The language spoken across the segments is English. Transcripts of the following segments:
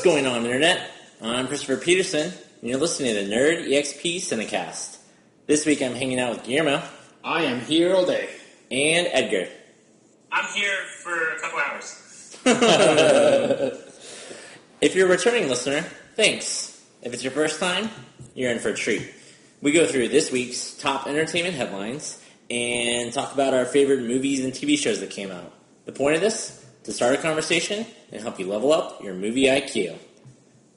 going on, Internet? I'm Christopher Peterson, and you're listening to Nerd EXP Cinecast. This week I'm hanging out with Guillermo. I am here all day. And Edgar. I'm here for a couple hours. If you're a returning listener, thanks. If it's your first time, you're in for a treat. We go through this week's top entertainment headlines and talk about our favorite movies and TV shows that came out. The point of this? To start a conversation and help you level up your movie IQ.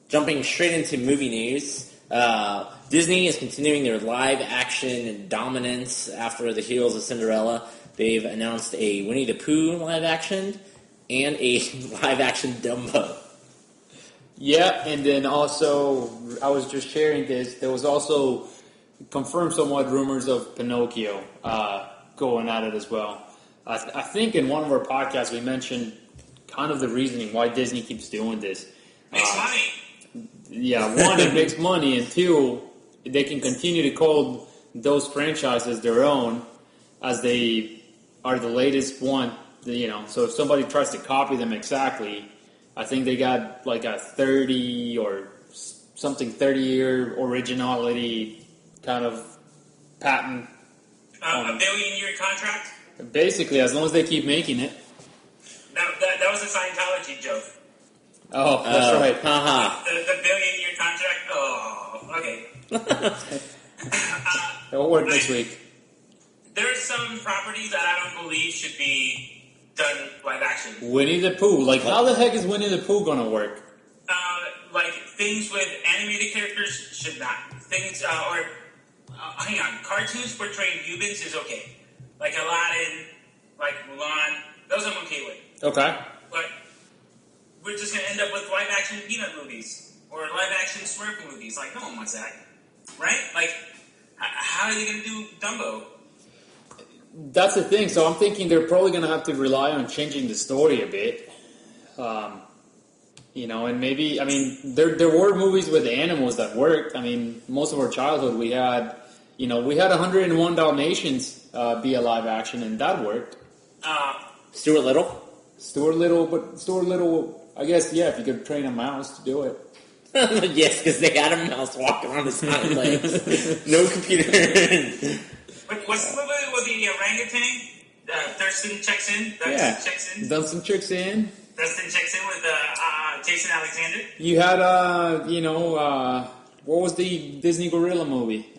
Jumping straight into movie news, Disney is continuing their live-action dominance after the heels of Cinderella. They've announced a Winnie the Pooh live-action and a live-action Dumbo. Yeah, and then also, I was just sharing this, there was also confirmed somewhat rumors of Pinocchio going at it as well. I think in one of our podcasts we mentioned kind of the reasoning why Disney keeps doing this. Makes money. Yeah, one, it makes money, and two, they can continue to call those franchises their own as they are the latest one. You know, so if somebody tries to copy them exactly, I think they got like a 30 or something 30-year originality kind of patent. A billion-year contract? Basically, as long as they keep making it. That was a Scientology joke. Oh, that's right. Haha. The billion-year contract? Oh, okay. It will work next week. There are some properties that I don't believe should be done live action. Winnie the Pooh. Like, how the heck is Winnie the Pooh going to work? Like, things with animated characters should not. Things, hang on. Cartoons portraying humans is okay. Like Aladdin, like Mulan, those I'm okay with. Okay. But we're just going to end up with live-action Peanut movies or live-action Smurf movies. Like, no one wants that. Right? Like, how are they going to do Dumbo? That's the thing. So I'm thinking they're probably going to have to rely on changing the story a bit. You know, and maybe, I mean, there were movies with animals that worked. I mean, most of our childhood we had 101 Dalmatians be a live action, and that worked. Stuart Little? Stuart Little, I guess, yeah, if you could train a mouse to do it. Yes, because they had a mouse walking on his hind legs. No computer. What's the movie with the orangutan? Thurston checks in? Dunstan checks in. Thurston checks in with Jason Alexander? You had, what was the Disney gorilla movie?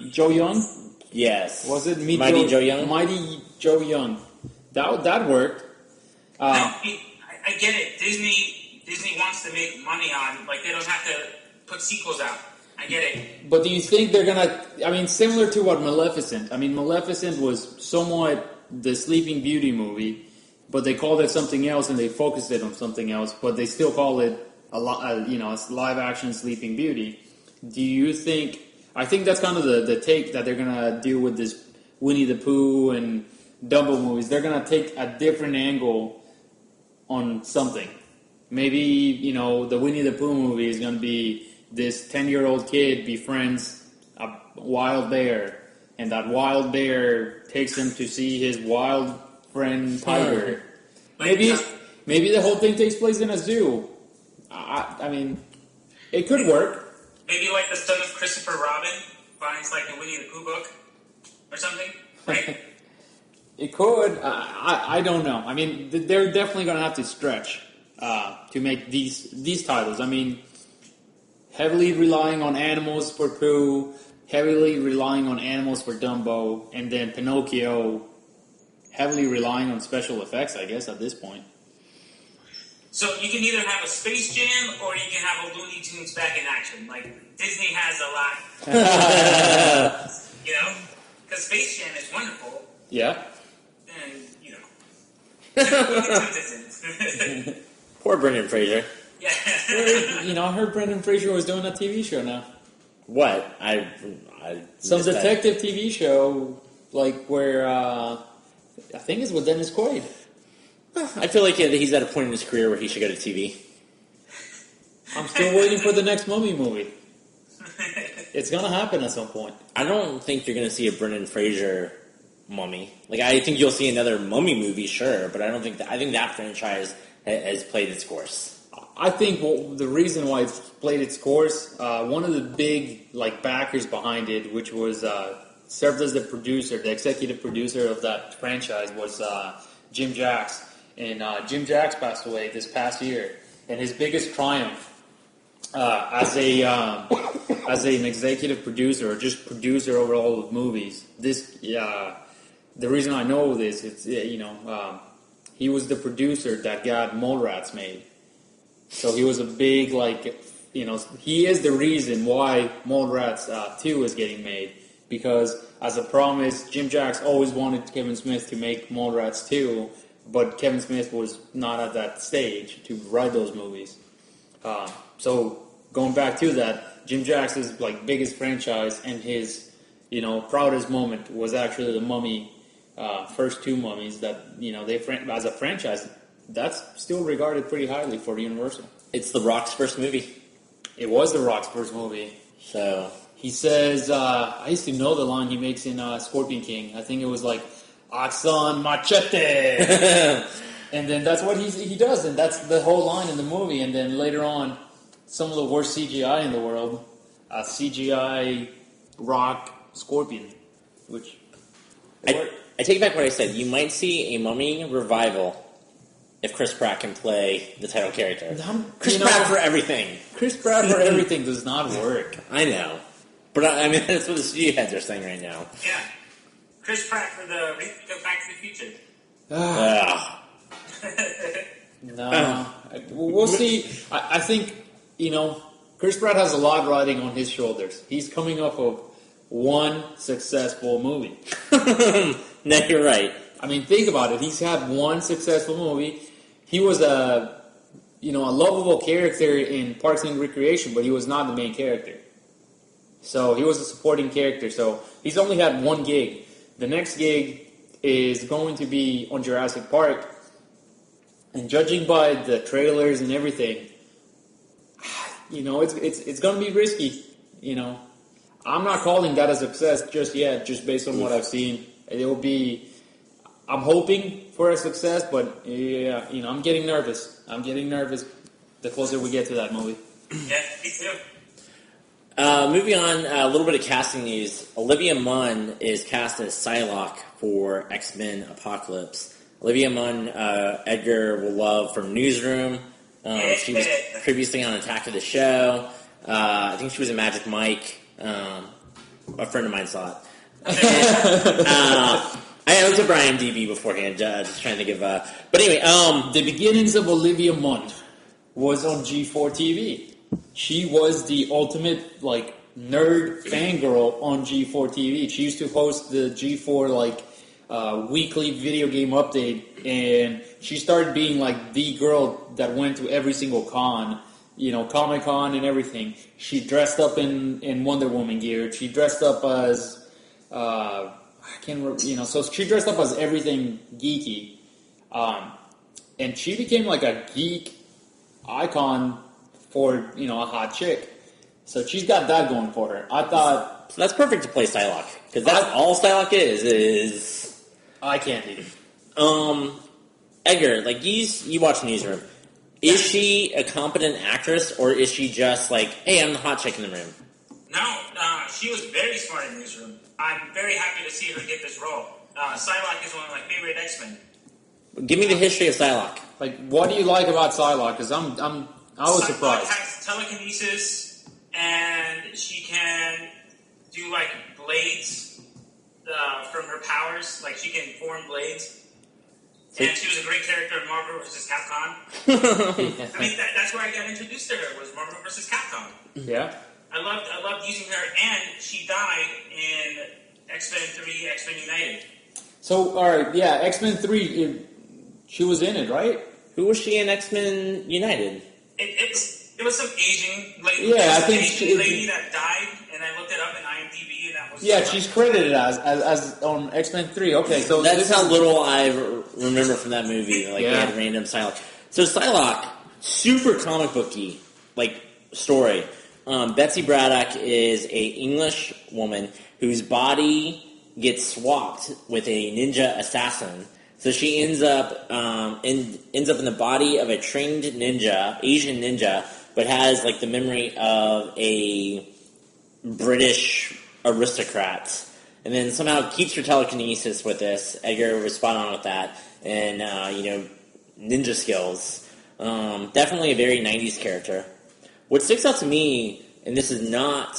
Joe Young? Yes. Was it Mighty Joe Young? Mighty Joe Young. That worked. No, I get it. Disney wants to make money on, like, they don't have to put sequels out. I get it. But do you think they're gonna, I mean, similar to what Maleficent. I mean, Maleficent was somewhat the Sleeping Beauty movie, but they called it something else and they focused it on something else, but they still call it it's live action Sleeping Beauty. Do you think, I think that's kind of the take that they're going to do with this Winnie the Pooh and Dumbo movies. They're going to take a different angle on something. Maybe, the Winnie the Pooh movie is going to be this 10-year-old kid befriends a wild bear, and that wild bear takes him to see his wild friend tiger. Maybe the whole thing takes place in a zoo. I mean, it could work. Maybe like the son of Christopher Robin finds like a Winnie the Pooh book or something, right? It could. I don't know. I mean, they're definitely going to have to stretch to make these titles. I mean, heavily relying on animals for Pooh, heavily relying on animals for Dumbo, and then Pinocchio heavily relying on special effects, I guess, at this point. So you can either have a Space Jam or you can have a Looney Tunes back in action. Like, Disney has a lot. Because Space Jam is wonderful. Yeah. And, Looney Tunes isn't. Poor Brendan Fraser. Yeah. I heard Brendan Fraser was doing a TV show now. What? Some detective TV show, like, where, I think it's with Dennis Quaid. I feel like he's at a point in his career where he should go to TV. I'm still waiting for the next Mummy movie. It's going to happen at some point. I don't think you're going to see a Brendan Fraser Mummy. Like, I think you'll see another Mummy movie, sure, but I think that franchise has played its course. I think the reason why it's played its course, one of the big backers behind it, which was served as the producer, the executive producer of that franchise, was Jim Jacks. And Jim Jacks passed away this past year. And his biggest triumph as an executive producer or just producer over all of movies, the reason I know this, it's he was the producer that got Mallrats made. So he was a big, he is the reason why Mallrats 2 is getting made. Because, as a promise, Jim Jacks always wanted Kevin Smith to make Mallrats 2, but Kevin Smith was not at that stage to write those movies. So, going back to that, Jim Jacks' biggest franchise and his, proudest moment was actually the Mummy, first two Mummies that, they as a franchise, that's still regarded pretty highly for Universal. It's The Rock's first movie. It was The Rock's first movie. So he says, I used to know the line he makes in Scorpion King. I think it was Axon Machete. And then that's what he does, and that's the whole line in the movie. And then later on, some of the worst CGI in the world, CGI Rock Scorpion, which... I take back what I said. You might see a Mummy revival if Chris Pratt can play the title character. Chris Pratt for everything. Chris Pratt for everything does not work. I know. But I mean, that's what the studio heads are saying right now. Yeah. Chris Pratt for the Back to the Future. No. We'll see. I think, Chris Pratt has a lot riding on his shoulders. He's coming off of one successful movie. No, you're right. I mean, think about it. He's had one successful movie. He was a lovable character in Parks and Recreation, but he was not the main character. So he was a supporting character. So he's only had one gig. The next gig is going to be on Jurassic Park. And judging by the trailers and everything, it's going to be risky. I'm not calling that a success just yet, just based on what I've seen. It'll be... I'm hoping for a success, but yeah, I'm getting nervous. The closer we get to that movie. Yeah, me too. Moving on, a little bit of casting news. Olivia Munn is cast as Psylocke for X-Men Apocalypse. Olivia Munn, Edgar will love from Newsroom. She was previously on Attack of the Show. I think she was in Magic Mike. A friend of mine saw it. I looked up her IMDb beforehand, just trying to think of... but anyway, the beginnings of Olivia Munn was on G4 TV. She was the ultimate, nerd fangirl on G4 TV. She used to host the G4, weekly video game update, and she started being, the girl that went to every single con, Comic-Con and everything. She dressed up in Wonder Woman gear. She dressed up as... so she dressed up as everything geeky. And she became a geek icon for, a hot chick. So she's got that going for her. I thought... So that's perfect to play Psylocke. Because that's all Psylocke is... Eye candy. Edgar, you watch Newsroom. Is she a competent actress, or is she just hey, I'm the hot chick in the room? No, she was very smart in Newsroom. I'm very happy to see her get this role. Psylocke is one of my favorite X-Men. Give me the history of Psylocke. What do you like about Psylocke? Because I was surprised. Psylocke has telekinesis, and she can do blades from her powers. She can form blades. And she was a great character in Marvel vs. Capcom. I mean, that's where I got introduced to her, was Marvel vs. Capcom. Yeah. I loved using her, and she died in X-Men 3, X-Men United. So, alright, yeah, X-Men 3, she was in it, right? Who was she in X-Men United? It was some Asian lady. Yeah, I think Asian lady that died, and I looked it up in IMDb, and that was... Yeah, she's credited as on X-Men 3. Okay, so... That's how little I remember from that movie. They had random Psylocke. So Psylocke, super comic booky, story. Betsy Braddock is a English woman whose body gets swapped with a ninja assassin So she ends up ends up in the body of a trained ninja, Asian ninja, but has like the memory of a British aristocrat, and then somehow keeps her telekinesis with this. Edgar was spot on with that, and ninja skills. Definitely a very '90s character. What sticks out to me, and this is not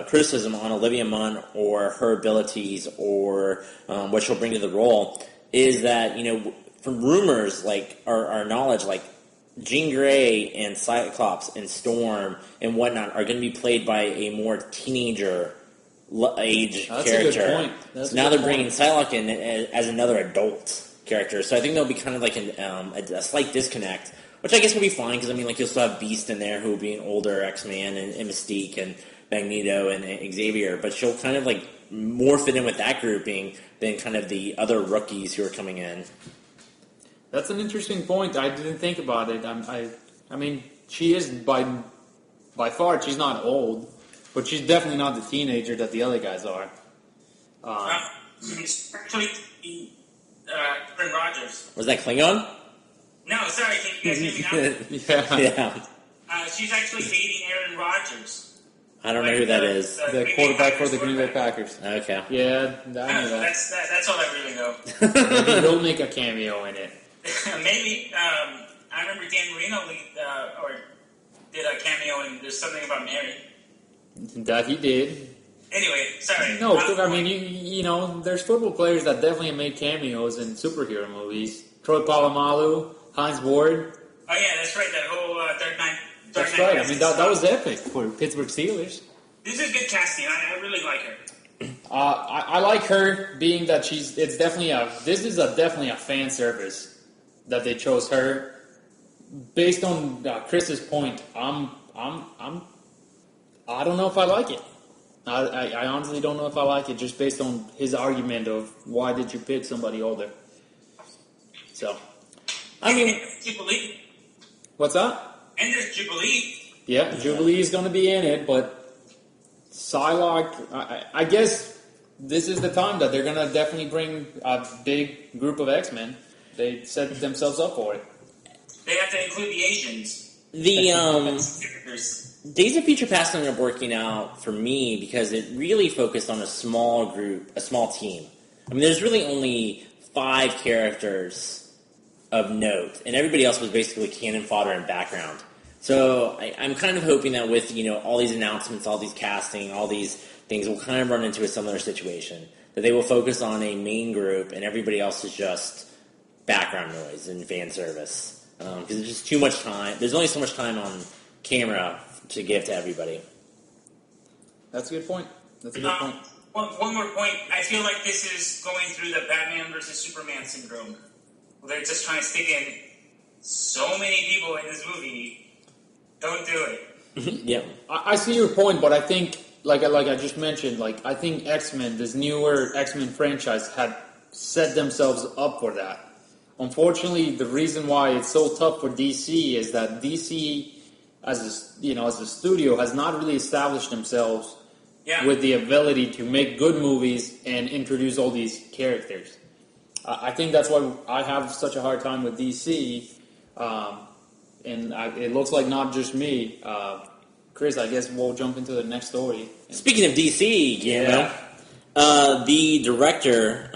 criticism on Olivia Munn or her abilities or what she'll bring to the role, is that from rumors like our knowledge, like Jean Grey and Cyclops and Storm and whatnot are going to be played by a more teenager age That's character. A good point. So now they're bringing Psylocke in as another adult character. So I think there'll be kind of like a slight disconnect, which I guess will be fine because you'll still have Beast in there who will be an older X-Man and Mystique and Magneto and Xavier, but she'll kind of like more fit in with that grouping than kind of the other rookies who are coming in. That's an interesting point. I didn't think about it. I mean, she is by far. She's not old, but she's definitely not the teenager that the other guys are. Actually, Aaron Rodgers. Was that Klingon? No, sorry. Can you guys hear me now? Yeah. She's actually dating Aaron Rodgers. I don't know who that is. The quarterback for the Green Bay Packers. Okay. Yeah, I know that. That's all I really know. Maybe he'll make a cameo in it. Maybe. I remember Dan Marino did a cameo in There's Something About Mary. That he did. Anyway, sorry. No, I mean, you know, there's football players that definitely have made cameos in superhero movies. Troy Polamalu, Heinz Ward. Oh yeah, that's right. That whole Dark Knight. That's right. I mean, that was epic for Pittsburgh Steelers. This is good casting. I really like her. I like her being that this is definitely a fan service that they chose her. Based on Chris's point, I don't know if I like it. I honestly don't know if I like it, just based on his argument of why did you pick somebody older. So, I mean, Jubilee. What's that? And there's Jubilee. Yeah, Jubilee is going to be in it, but Psylocke, I guess this is the time that they're going to definitely bring a big group of X-Men. They set themselves up for it. They have to include the Asians. Days of Future Past ended up working out for me because it really focused on a small group, a small team. I mean, there's really only 5 characters of note, and everybody else was basically cannon fodder and background. So I'm kind of hoping that with all these announcements, all these casting, all these things, we'll kind of run into a similar situation. That they will focus on a main group, and everybody else is just background noise and fan service. Because there's just too much time. There's only so much time on camera to give to everybody. That's a good point. That's a good point. One more point. I feel like this is going through the Batman versus Superman syndrome. They're just trying to stick in so many people in this movie. Don't do it. Yeah. I see your point, but I think, like I just mentioned, I think X-Men, this newer X-Men franchise, had set themselves up for that. Unfortunately, the reason why it's so tough for DC is that DC, as a studio, has not really established themselves with the ability to make good movies and introduce all these characters. I think that's why I have such a hard time with DC, and it looks like not just me. Chris, I guess we'll jump into the next story. Speaking of DC, the director,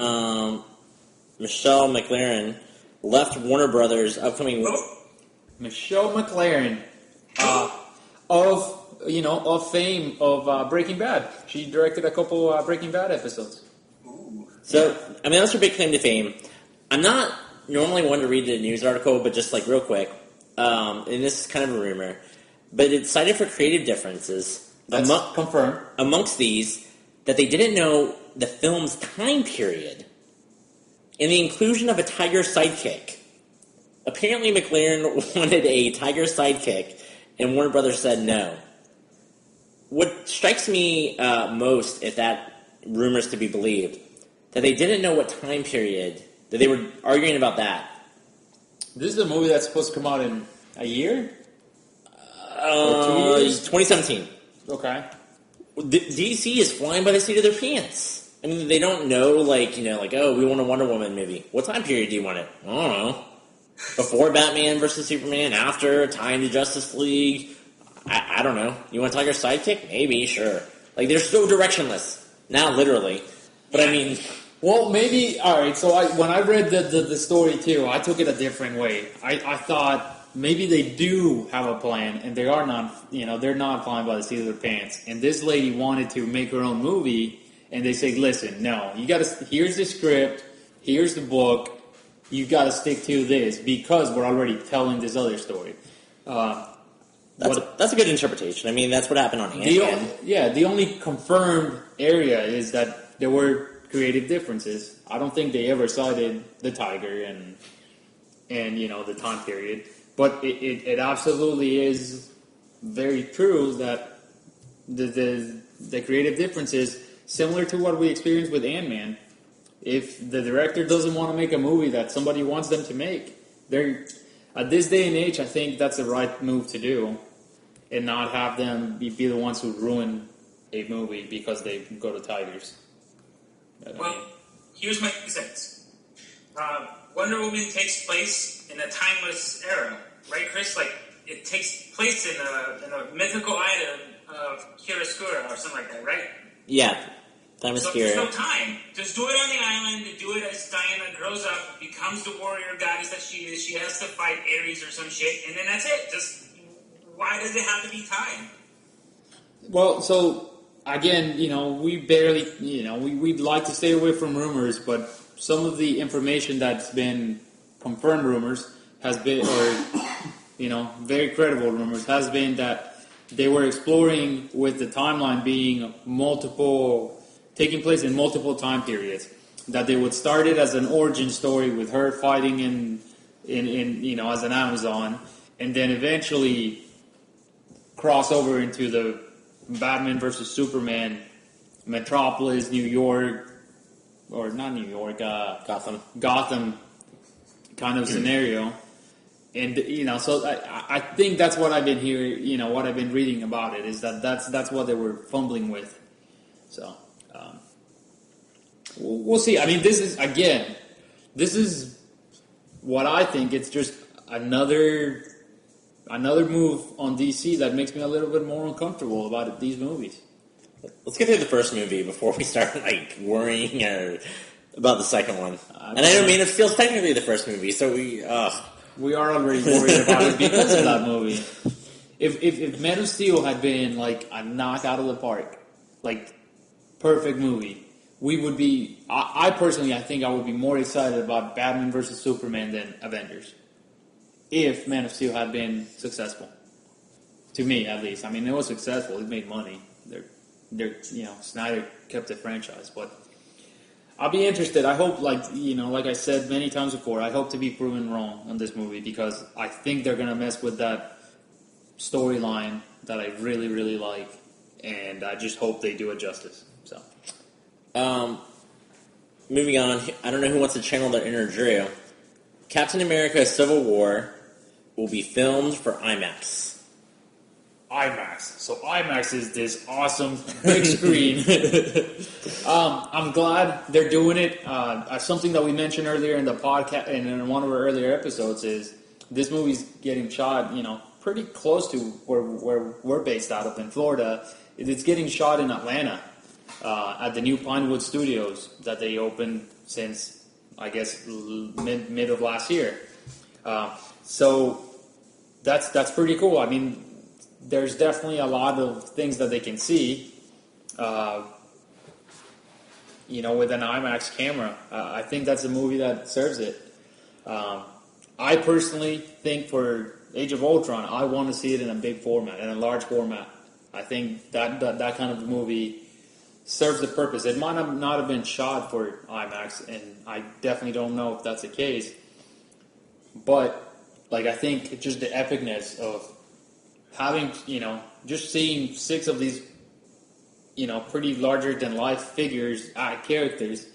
Michelle MacLaren, left Warner Brothers' upcoming... Michelle MacLaren, of fame of Breaking Bad. She directed a couple Breaking Bad episodes. So, I mean, that's her big claim to fame. I'm not normally one to read the news article, but just real quick, and this is kind of a rumor, but it's cited for creative differences. That's confirmed. Amongst these, that they didn't know the film's time period and the inclusion of a tiger sidekick. Apparently, McLaren wanted a tiger sidekick, and Warner Brothers said no. What strikes me most, if that rumor is to be believed, that they didn't know what time period, that they were arguing about that. This is a movie that's supposed to come out in a year? 2017. Okay. DC is flying by the seat of their pants. I mean, they don't know, like, oh, we want a Wonder Woman movie. What time period do you want it? I don't know. Before Batman versus Superman, after, tie into Justice League. I don't know. You want Tiger's sidekick? Maybe, sure. Like, they're so directionless. Now, literally. But, I mean... Well, maybe... Alright, so when I read the story, too, I took it a different way. I thought maybe they do have a plan, and they are not... they're not flying by the seat of their pants. And this lady wanted to make her own movie, and they say, listen, no, you gotta... Here's the script, here's the book, you gotta stick to this, because we're already telling this other story. That's a good interpretation. I mean, that's what happened on Ant-Man. The only confirmed area is that there were creative differences. I don't think they ever cited the tiger and the time period. But it absolutely is very true that the creative differences, similar to what we experienced with Ant-Man, if the director doesn't want to make a movie that somebody wants them to make, at this day and age, I think that's the right move to do. And not have them be the ones who ruin a movie because they go to tigers. Well, here's my 2 cents. Wonder Woman takes place in a timeless era, right, Chris? Like, it takes place in a mythical item of Chiaroscura or something like that, right? Yeah, time is There's no time. Just do it on the island. Do it as Diana grows up, becomes the warrior goddess that she is. She has to fight Ares or some shit, and then that's it. Just... Why does it have to be time? Well, so, again, we barely, we'd like to stay away from rumors, but some of the information that's been confirmed rumors has been, or, very credible rumors, has been that they were exploring with the timeline being taking place in multiple time periods. That they would start it as an origin story with her fighting in as an Amazon, and then eventually cross over into the Batman versus Superman, Metropolis, New York, or not New York, Gotham kind of scenario. And, so I think that's what I've been hearing, what I've been reading about it, is that's what they were fumbling with. So, we'll see. I mean, this is what I think. It's just another move on DC that makes me a little bit more uncomfortable about these movies. Let's get through the first movie before we start worrying about the second one. And I don't mean it feels technically the first movie, so we are already worried about it because of that movie. If Man of Steel had been a knock out of the park, perfect movie, we would be. I personally, I think I would be more excited about Batman versus Superman than Avengers. If Man of Steel had been successful, to me at least. I mean, it was successful. It made money. Snyder kept the franchise, but I'll be interested. I hope, like I said many times before, I hope to be proven wrong on this movie because I think they're gonna mess with that storyline that I really, really like, and I just hope they do it justice. So, moving on. I don't know who wants to channel their inner Drew. Captain America: Civil War will be filmed for IMAX. So IMAX is this awesome big screen. I'm glad they're doing it. Something that we mentioned earlier in the podcast and in one of our earlier episodes is this movie's getting shot, pretty close to where we're based out of in Florida. It's getting shot in Atlanta at the new Pinewood Studios that they opened since, I guess, mid of last year. So that's pretty cool. I mean, there's definitely a lot of things that they can see, with an IMAX camera. I think that's a movie that serves it. I personally think for Age of Ultron, I want to see it in a big format, in a large format. I think that kind of movie serves the purpose. It might not have been shot for IMAX, and I definitely don't know if that's the case. But, I think just the epicness of having, just seeing 6 of these, pretty larger-than-life figures, characters,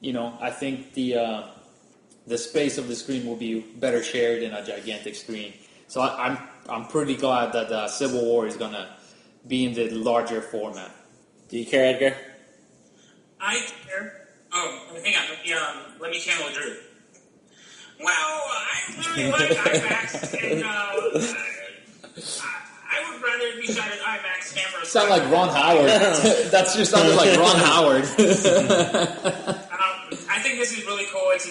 I think the space of the screen will be better shared in a gigantic screen. So I'm pretty glad that Civil War is going to be in the larger format. Do you care, Edgar? I care. Oh, hang on. Let me channel Drew. Well, I really like IMAX, and I would rather be shot at IMAX camera. Sound like Ron Howard. That's just sounded like Ron Howard. I think this is really cool. It's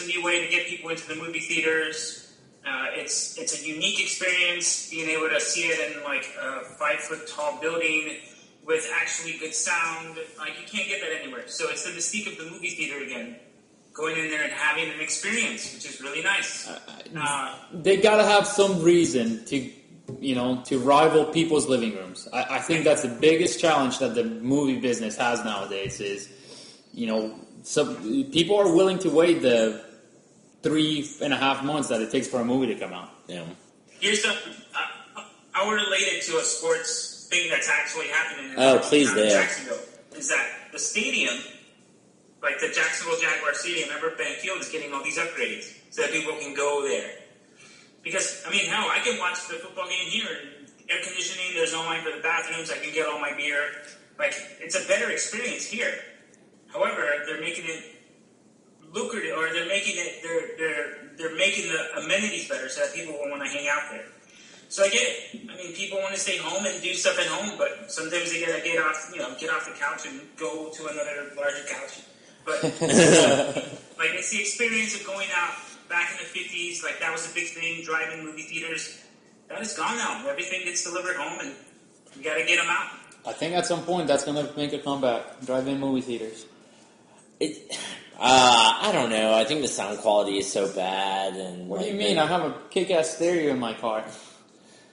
a new way to get people into the movie theaters. It's a unique experience, being able to see it in like a 5-foot tall building with actually good sound. Like, you can't get that anywhere. So it's the mystique of the movie theater again. Going in there and having an experience, which is really nice. They gotta have some reason to rival people's living rooms. I think that's the biggest challenge that the movie business has nowadays is, some people are willing to wait the 3.5 months that it takes for a movie to come out. Yeah. Here's I will relate it to a sports thing that's actually happening in Jacksonville. Is that the stadium, like the Jacksonville Jaguar Stadium, remember Bank Field is getting all these upgrades so that people can go there. Because, hell, I can watch the football game here. Air conditioning, there's no line for the bathrooms, I can get all my beer. Like, it's a better experience here. However, they're making it lucrative, or they're making the amenities better so that people will want to hang out there. So I get it. People want to stay home and do stuff at home, but sometimes they gotta get off the couch and go to another larger couch. But it's the experience of going out back in the 50s. Like, that was a big thing. Driving movie theaters. That is gone now. Everything gets delivered home, and you gotta get them out. I think at some point that's gonna make a comeback. Drive-in movie theaters. I don't know. I think the sound quality is so bad. And what do you mean? I have a kick-ass stereo in my car.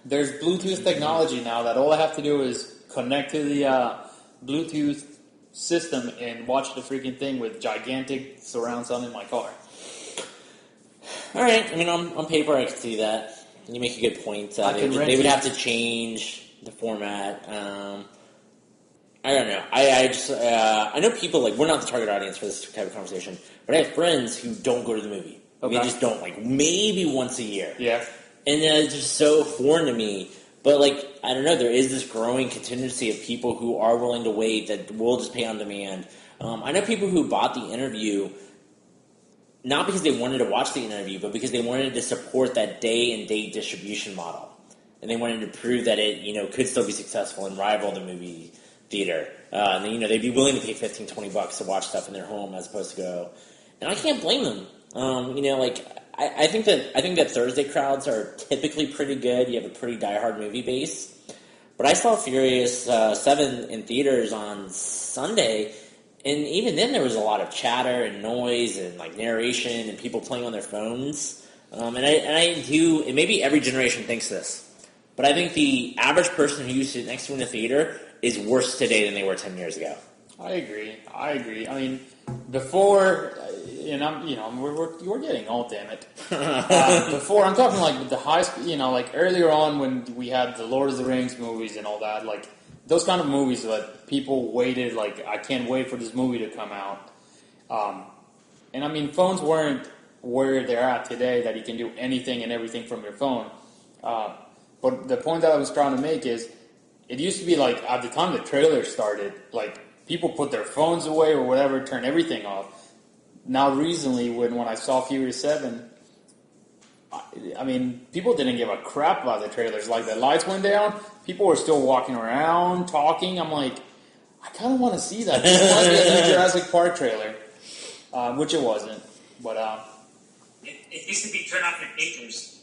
There's Bluetooth technology now that all I have to do is connect to the Bluetooth system and watch the freaking thing with gigantic surround sound in my car. All right. On paper, I can see that. You make a good point. They would have to change the format. I don't know. I know people, we're not the target audience for this type of conversation, but I have friends who don't go to the movie. Okay. They just don't, maybe once a year. Yeah. And it's just so foreign to me. But, I don't know, there is this growing contingency of people who are willing to wait, that will just pay on demand. I know people who bought the interview not because they wanted to watch the interview, but because they wanted to support that day-and-date distribution model. And they wanted to prove that it, could still be successful and rival the movie theater. And, they'd be willing to pay $15-20 to watch stuff in their home as opposed to go. And I can't blame them. I think that Thursday crowds are typically pretty good. You have a pretty diehard movie base. But I saw Furious 7 in theaters on Sunday, and even then there was a lot of chatter and noise and narration and people playing on their phones. And maybe every generation thinks this, but I think the average person who used to sit next to in a theater is worse today than they were 10 years ago. I agree. Before, we're getting old, damn it. Before, I'm talking the high school, earlier on when we had the Lord of the Rings movies and all that, those kind of movies that people waited, I can't wait for this movie to come out. Phones weren't where they're at today, that you can do anything and everything from your phone. But the point that I was trying to make is, it used to be at the time the trailer started, people put their phones away or whatever, turn everything off. Now recently, when I saw Furious 7, people didn't give a crap about the trailers. The lights went down, people were still walking around, talking. I'm I kind of want to see that. It must be a new Jurassic Park trailer, which it wasn't. But it used to be turn off your pagers.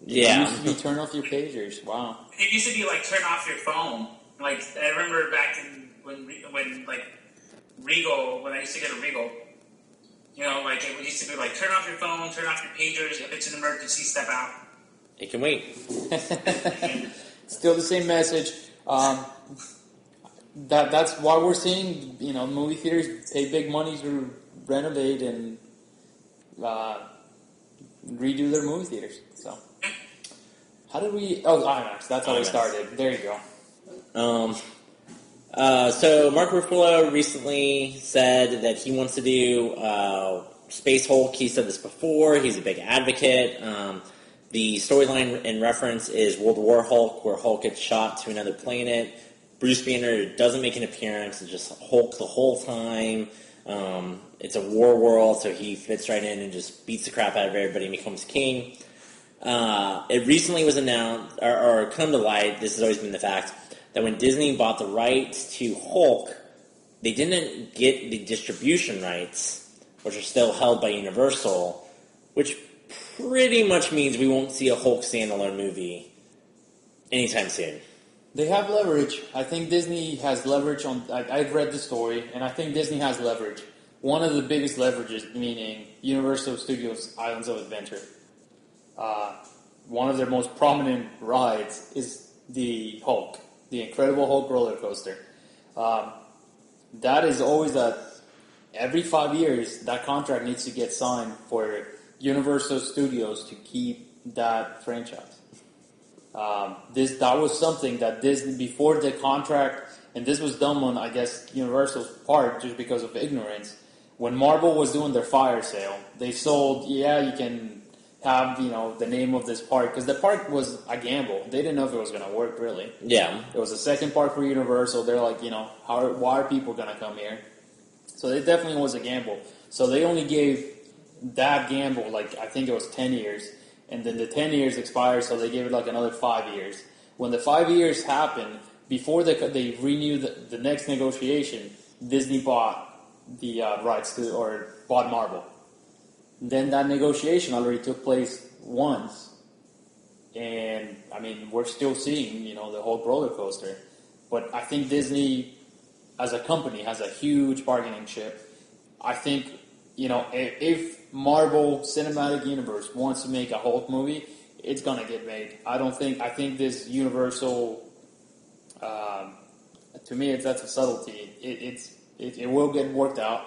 Yeah. It used to be turn off your pagers. Wow. It used to be turn off your phone. I remember back when Regal, when I used to get a Regal, it used to be turn off your phone, turn off your pagers, if it's an emergency, step out. It can wait. Still the same message. That's why we're seeing, movie theaters pay big money to renovate and redo their movie theaters. So, how did we? Oh, IMAX. That's how we started. There you go. So Mark Ruffalo recently said that he wants to do Space Hulk. He said this before. He's a big advocate. The storyline in reference is World War Hulk, where Hulk gets shot to another planet, Bruce Banner doesn't make an appearance. It's just Hulk the whole time. It's a war world, so he fits right in and just beats the crap out of everybody and becomes king. It recently was announced, or come to light, this has always been the fact, that when Disney bought the rights to Hulk, they didn't get the distribution rights, which are still held by Universal, which pretty much means we won't see a Hulk standalone movie anytime soon. They have leverage. I think Disney has leverage on... I've read the story, and I think Disney has leverage. One of the biggest leverages, meaning Universal Studios' Islands of Adventure. One of their most prominent rides is the Hulk, the Incredible Hulk roller coaster. That is always every 5 years, that contract needs to get signed for Universal Studios to keep that franchise. That was something that Disney, before the contract, and this was done on, I guess, Universal's part just because of ignorance. When Marvel was doing their fire sale, they sold, you can have, the name of this park, because the park was a gamble. They didn't know if it was going to work, really. Yeah. It was a second park for Universal. They're like, why are people going to come here? So it definitely was a gamble. So they only gave that gamble, I think it was 10 years. And then the 10 years expired, so they gave it another 5 years. When the 5 years happened, before they renewed the next negotiation, Disney bought the rights to, or bought Marvel. Then that negotiation already took place once. And, we're still seeing, the whole roller coaster. But I think Disney, as a company, has a huge bargaining chip. I think, if Marvel Cinematic Universe wants to make a Hulk movie, it's going to get made. I think this Universal, to me, that's a subtlety. It will get worked out.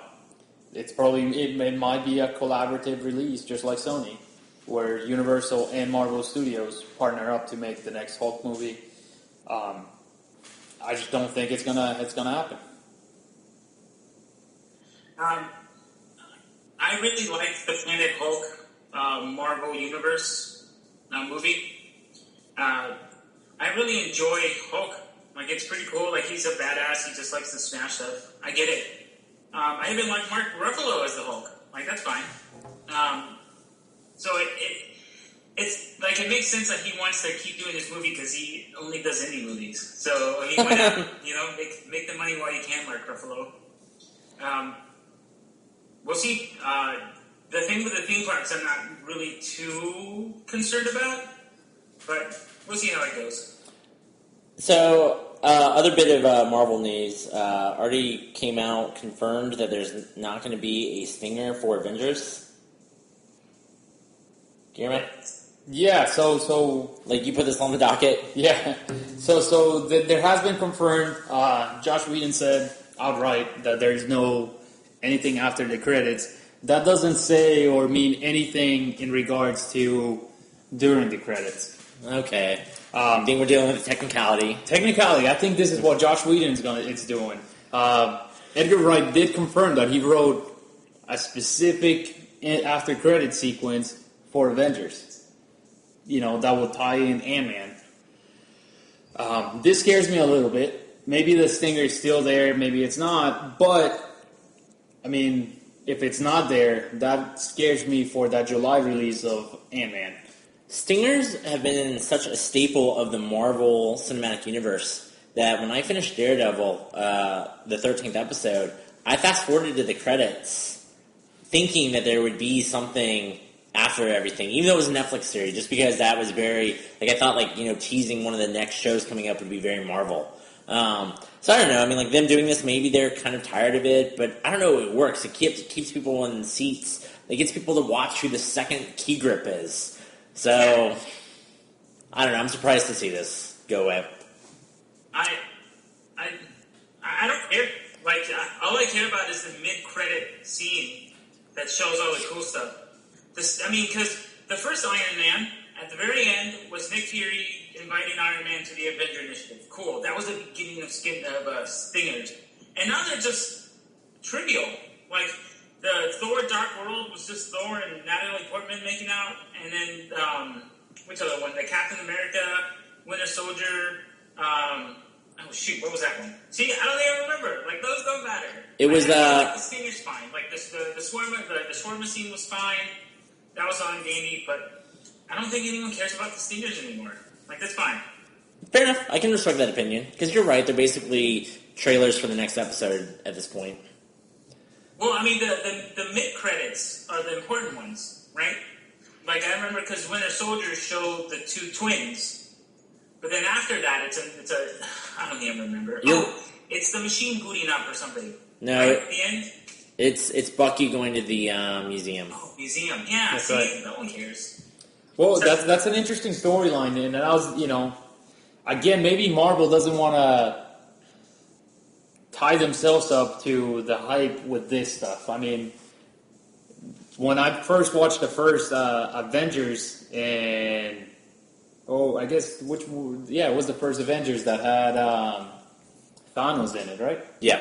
It might be a collaborative release, just like Sony, where Universal and Marvel Studios partner up to make the next Hulk movie. I just don't think it's gonna happen. I really liked the Planet Hulk Marvel Universe movie. I really enjoy Hulk. It's pretty cool. He's a badass. He just likes to smash stuff. I get it. I even like Mark Ruffalo as the Hulk. That's fine. So it makes sense that he wants to keep doing this movie because he only does indie movies. So, why not? Make the money while you can, Mark Ruffalo. We'll see. The thing with the theme parks, I'm not really too concerned about, but we'll see how it goes. So, other bit of Marvel news already came out, confirmed that there's not going to be a stinger for Avengers. Do you hear me? Yeah, so you put this on the docket? Yeah. So there has been confirmed. Josh Whedon said outright that there's no anything after the credits. That doesn't say or mean anything in regards to during the credits. Okay. I think we're dealing with technicality. Technicality. I think this is what Josh Whedon is doing. Edgar Wright did confirm that he wrote a specific after credit sequence for Avengers. That will tie in Ant-Man. This scares me a little bit. Maybe the stinger is still there. Maybe it's not. But if it's not there, that scares me for that July release of Ant-Man. Stingers have been such a staple of the Marvel Cinematic Universe that when I finished Daredevil, the 13th episode, I fast-forwarded to the credits thinking that there would be something after everything, even though it was a Netflix series, just because that was very, I thought, teasing one of the next shows coming up would be very Marvel. So I don't know, them doing this, maybe they're kind of tired of it, but I don't know, it works. It keeps people in seats. It gets people to watch who the second key grip is. So, I don't know. I'm surprised to see this go away. I don't care. All I care about is the mid-credit scene that shows all the cool stuff. Because the first Iron Man, at the very end, was Nick Fury inviting Iron Man to the Avenger Initiative. Cool. That was the beginning of Stingers. And now they're just trivial. The Thor Dark World was just Thor and Natalie Portman making out. And then, which other one? The Captain America, Winter Soldier. shoot, what was that one? See, I don't even remember. Like, those don't matter. It was, like, the Stinger's fine. Like, the swarm machine was fine. That was on gamey, but I don't think anyone cares about the Stingers anymore. Like, that's fine. Fair enough. I can respect that opinion. Because you're right, they're basically trailers for the next episode at this point. Well, I mean, the mid-credits are the important ones, right? Like, I remember because Winter Soldier showed the two twins, but then after that, it's a I don't even remember. It's the machine booting up or something. No, right? At the end? It's Bucky going to the museum. Oh, museum. Yeah, that's see, right. No one cares. Well, that's an interesting storyline, and I was, again, maybe Marvel doesn't want to tie themselves up to the hype with this stuff. I mean, when I first watched the first Avengers, and I guess it was the first Avengers that had Thanos in it, right? Yeah.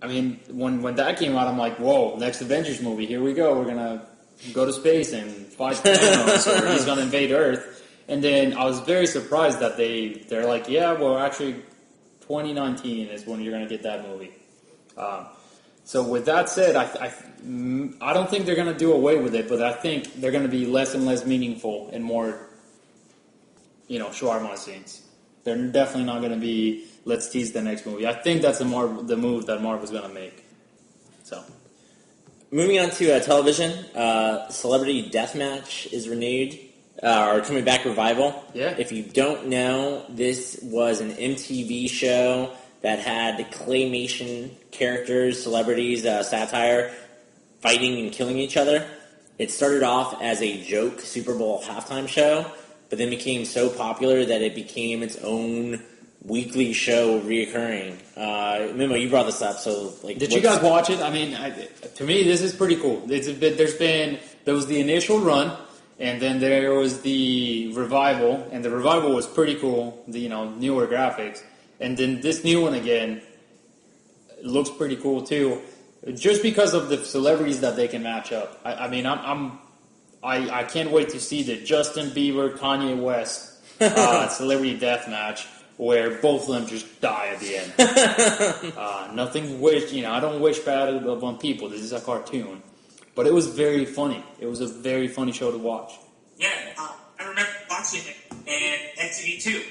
I mean, when that came out, I'm like, whoa, next Avengers movie, here we go. We're gonna go to space and fight Thanos, or he's gonna invade Earth. And then I was very surprised that they're like, yeah, well, actually, 2019 is when you're gonna get that movie. So with that said, I don't think they're going to do away with it, but I think they're going to be less and less meaningful and more, shawarma scenes. They're definitely not going to be, let's tease the next movie. I think that's the move that Marvel's going to make. So, moving on to television, Celebrity Deathmatch is renewed, or coming back revival. Yeah. If you don't know, this was an MTV show that had claymation characters, celebrities, satire, fighting and killing each other. It started off as a joke Super Bowl halftime show, but then became so popular that it became its own weekly show reoccurring. Mimo, you brought this up, so did you guys watch it? I mean, to me, this is pretty cool. There was the initial run, and then there was the revival, and the revival was pretty cool. The newer graphics. And then this new one again looks pretty cool too, just because of the celebrities that they can match up. I mean, I can't wait to see the Justin Bieber Kanye West celebrity death match where both of them just die at the end. Nothing wish, I don't wish bad on people. This is a cartoon, but it was very funny. It was a very funny show to watch. Yeah, I remember watching it in MTV2.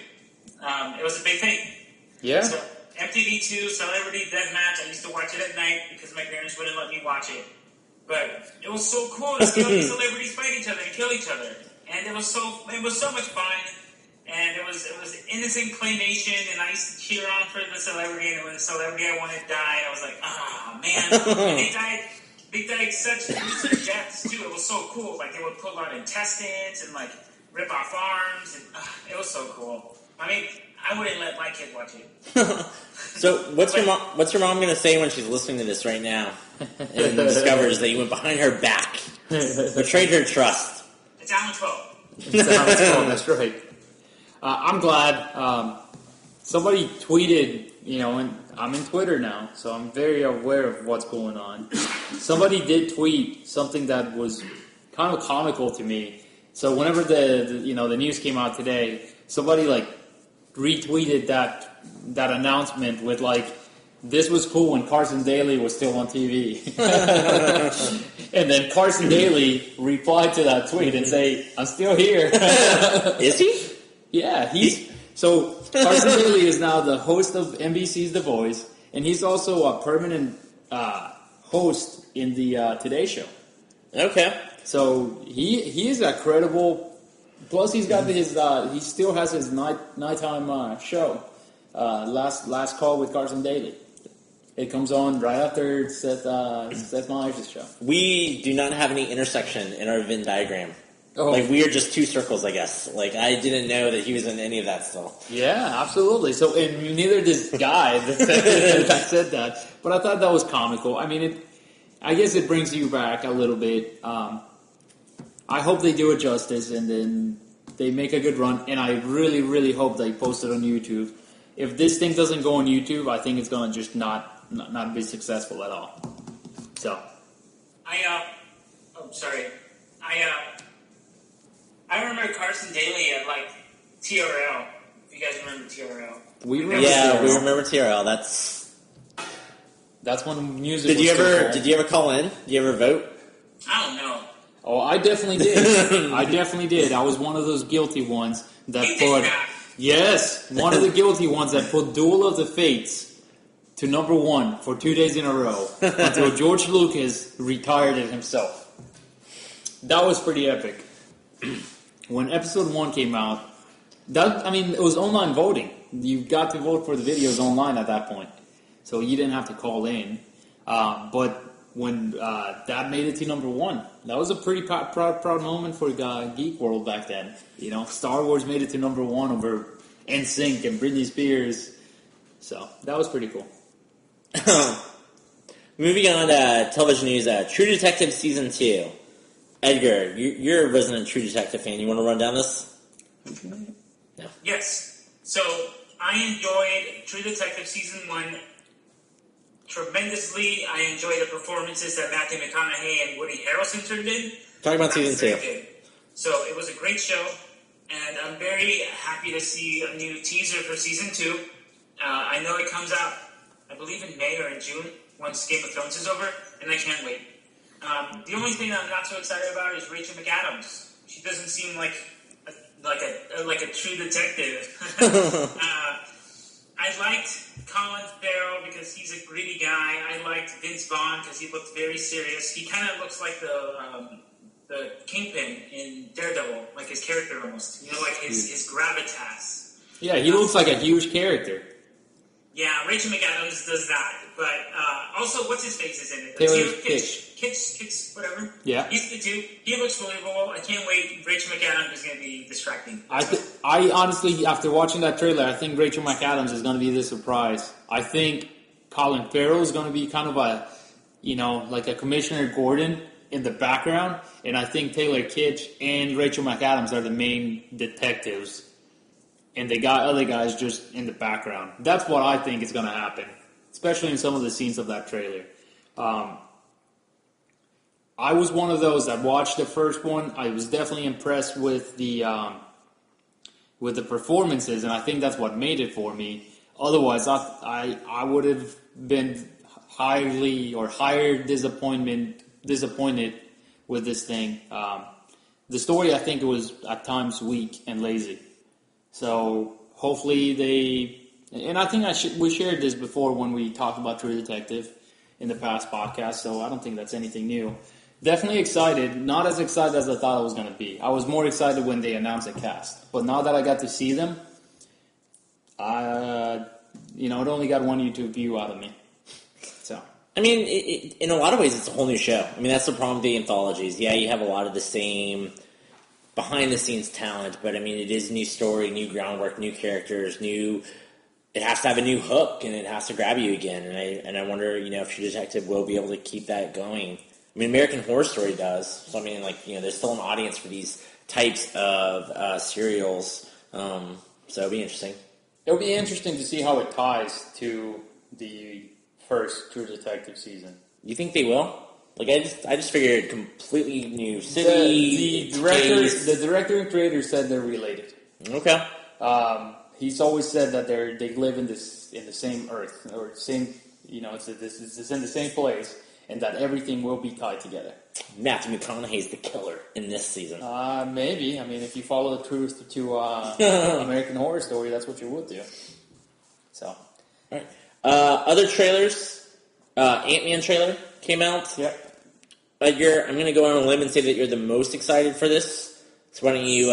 It was a big thing. Yeah. So, MTV2, Celebrity Deathmatch, I used to watch it at night because my parents wouldn't let me watch it. But it was so cool to see all these celebrities fight each other and kill each other. And it was so much fun. And it was innocent claymation, and I used to cheer on for the celebrity, and when the celebrity I wanted died, I was like, man. And they died such gruesome deaths too. It was so cool. Like, they would pull out intestines and rip off arms, and it was so cool. I mean, I wouldn't let my kid watch it. So, what's your mom going to say when she's listening to this right now and discovers that you went behind her back, betrayed her trust? It's Alan 12. It's Alan 12, that's right. I'm glad somebody tweeted, and I'm in Twitter now, so I'm very aware of what's going on. Somebody did tweet something that was kind of comical to me. So whenever the news came out today, somebody retweeted that announcement with this was cool when Carson Daly was still on TV. And then Carson Daly replied to that tweet and say, I'm still here. Is he? Yeah, so Carson Daly is now the host of NBC's The Voice, and he's also a permanent host in the Today Show. Okay. So he is a credible. Plus, he's got he still has his nighttime show, Last Call with Carson Daly. It comes on right after Seth Meyers' show. We do not have any intersection in our Venn diagram. Oh. We are just two circles, I guess. I didn't know that he was in any of that still. Yeah, absolutely. So, and neither this guy that said that. But I thought that was comical. I mean, I guess it brings you back a little bit. I hope they do it justice and then they make a good run. And I really, really hope they post it on YouTube. If this thing doesn't go on YouTube, I think it's going to just not be successful at all. So. I remember Carson Daly at TRL. If you guys remember TRL. We remember Yeah, TRL. we remember TRL. That's when music Did was you still ever cool. Did you ever call in? Did you ever vote? I don't know. Oh, I definitely did. I definitely did. I was one of those guilty ones that You put... did that. Yes, one of the guilty ones that put Duel of the Fates to number 1 for 2 days in a row until George Lucas retired it himself. That was pretty epic. When episode 1 came out, it was online voting. You got to vote for the videos online at that point. So you didn't have to call in. But when that made it to number 1, that was a pretty proud moment for Geek World back then. You know, Star Wars made it to number 1 over NSYNC and Britney Spears. So that was pretty cool. Moving on to television news, True Detective Season 2. Edgar, you're a resident True Detective fan. You want to run down this? No. Yes. So, I enjoyed True Detective Season 1 tremendously. I enjoyed the performances that Matthew McConaughey and Woody Harrelson turned in. Talking about Season 2. Good. So, it was a great show, and I'm very happy to see a new teaser for Season 2. I know it comes out, I believe in May or in June, once Game of Thrones is over, and I can't wait. The only thing that I'm not so excited about is Rachel McAdams. She doesn't seem like a true detective. I liked Colin Farrell because he's a gritty guy. I liked Vince Vaughn because he looked very serious. He kind of looks like the Kingpin in Daredevil, like his character almost. You know, like his gravitas. Yeah, he looks like a huge character. Yeah, Rachel McAdams does that. But also, what's his face is in it? Taylor Kitsch, whatever. Yeah. He's the dude. He looks believable. I can't wait. Rachel McAdams is going to be distracting. I honestly, after watching that trailer, I think Rachel McAdams is going to be the surprise. I think Colin Farrell is going to be kind of like a Commissioner Gordon in the background, and I think Taylor Kitsch and Rachel McAdams are the main detectives, and they got other guys just in the background. That's what I think is going to happen, especially in some of the scenes of that trailer. I was one of those that watched the first one. I was definitely impressed with the performances, and I think that's what made it for me. Otherwise, I would have been higher disappointed with this thing. The story, I think, it was at times weak and lazy. So hopefully and I think we shared this before when we talked about True Detective in the past podcast. So I don't think that's anything new. Definitely excited. Not as excited as I thought I was going to be. I was more excited when they announced the cast. But now that I got to see them, it only got one YouTube view out of me. So. I mean, in a lot of ways, it's a whole new show. I mean, that's the problem with the anthologies. Yeah, you have a lot of the same behind-the-scenes talent, but I mean, it is new story, new groundwork, new characters, it has to have a new hook, and it has to grab you again. And I wonder, if True Detective will be able to keep that going. I mean, American Horror Story does. So, I mean, there's still an audience for these types of serials. So it'll be interesting. It'll be interesting to see how it ties to the first True Detective season. You think they will? I just figured completely new city. The director and creator said they're related. Okay. He's always said that they live in the same Earth or same. It's in the same place, and that everything will be tied together. Matthew McConaughey's the killer in this season. Maybe. I mean, if you follow the truth to American Horror Story, that's what you would do. So. All right. Other trailers. Ant-Man trailer came out. Yep. I'm going to go on a limb and say that you're the most excited for this. So why don't you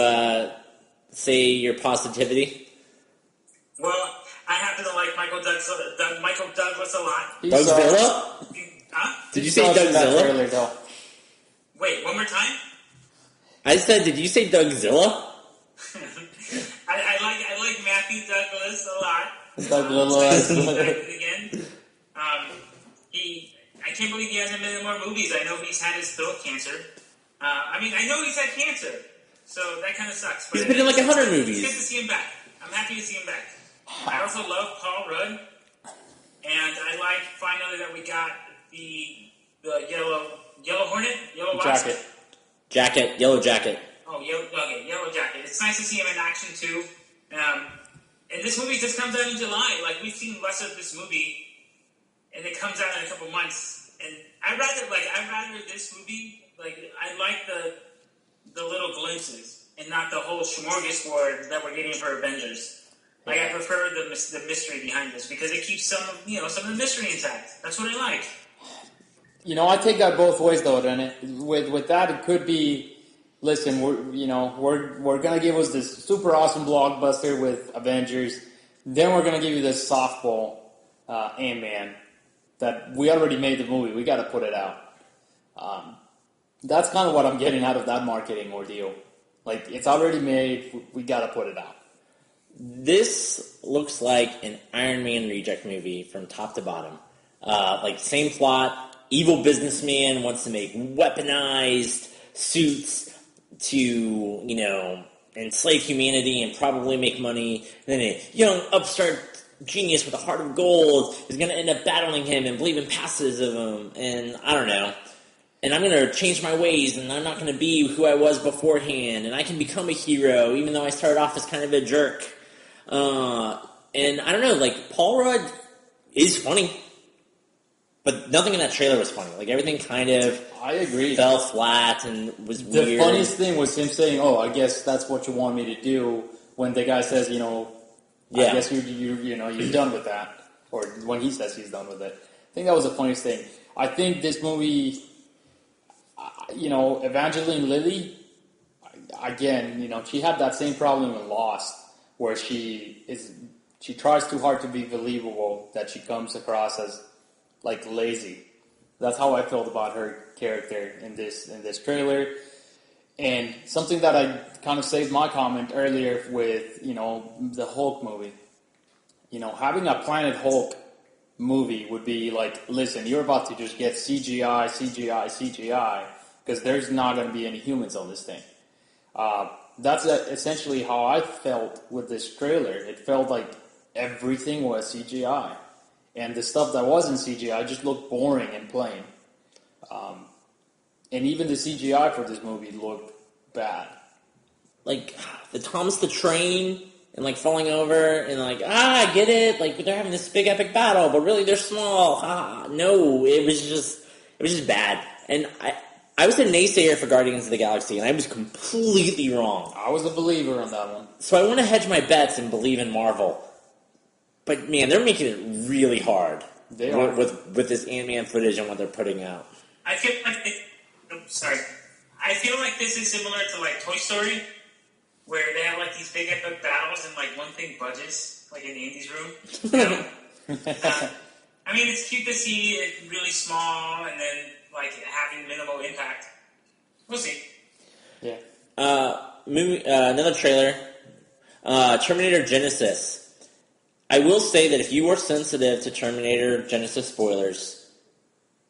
say your positivity? Well, I happen to like Michael Douglas a lot. Dougzilla? Huh? Did you say Dougzilla? Trailer, though. Wait, one more time? I said, did you say Dougzilla? I like Matthew Douglas a lot. Douglas. Again. I can't believe he hasn't been in more movies. I know he's had his throat cancer. I know he's had cancer, so that kind of sucks. But He's been in 100 movies. It's good to see him back. I'm happy to see him back. I also love Paul Rudd, and I like finally that we got the yellow Hornet, yellow Wasp? Yellow jacket. Oh, yellow jacket. It's nice to see him in action too. And this movie just comes out in July. Like, we've seen less of this movie, and it comes out in a couple months. And I'd rather this movie, like, I like the little glimpses and not the whole smorgasbord that we're getting for Avengers. Like, I prefer the mystery behind this because it keeps some of the mystery intact. That's what I like. I take that both ways, though, René. With that, it could be, listen, we're gonna give us this super awesome blockbuster with Avengers, then we're gonna give you this softball Ant-Man that we already made the movie. We got to put it out. That's kind of what I'm getting out of that marketing ordeal. Like, it's already made. We got to put it out. This looks like an Iron Man reject movie from top to bottom. Like, same plot. Evil businessman wants to make weaponized suits to, enslave humanity and probably make money. And then a young upstart genius with a heart of gold is going to end up battling him and believing passes of him. And I don't know. And I'm going to change my ways, and I'm not going to be who I was beforehand. And I can become a hero, even though I started off as kind of a jerk. And I don't know, like, Paul Rudd is funny. But nothing in that trailer was funny. Like, everything kind of I agree. fell flat and was weird. The funniest thing was him saying, I guess that's what you want me to do, when the guy says, I guess you're done with that. Or when he says he's done with it. I think that was the funniest thing. I think this movie, Evangeline Lilly, again, she had that same problem in Lost, where she tries too hard to be believable, that she comes across as, like, lazy. That's how I felt about her character in this trailer. And something that I kind of saved my comment earlier with, the Hulk movie. Having a Planet Hulk movie would be like, listen, you're about to just get CGI, because there's not going to be any humans on this thing. That's essentially how I felt with this trailer. It felt like everything was CGI. And the stuff that wasn't CGI just looked boring and plain. And even the CGI for this movie looked bad. Like, the Thomas the Train and, like, falling over and, like, I get it. Like, they're having this big epic battle, but really they're small. No, it was just bad. And I was a naysayer for Guardians of the Galaxy, and I was completely wrong. I was a believer on that one. So I want to hedge my bets and believe in Marvel. But, man, they're making it really hard. They are. With this Ant-Man footage and what they're putting out. I feel like this is similar to, like, Toy Story, where they have, like, these big epic battles and, like, one thing budges, like in Andy's room. I mean, it's cute to see it really small and then, like, having minimal impact. We'll see. Yeah. Another trailer. Terminator Genesis. I will say that if you are sensitive to Terminator Genesis spoilers,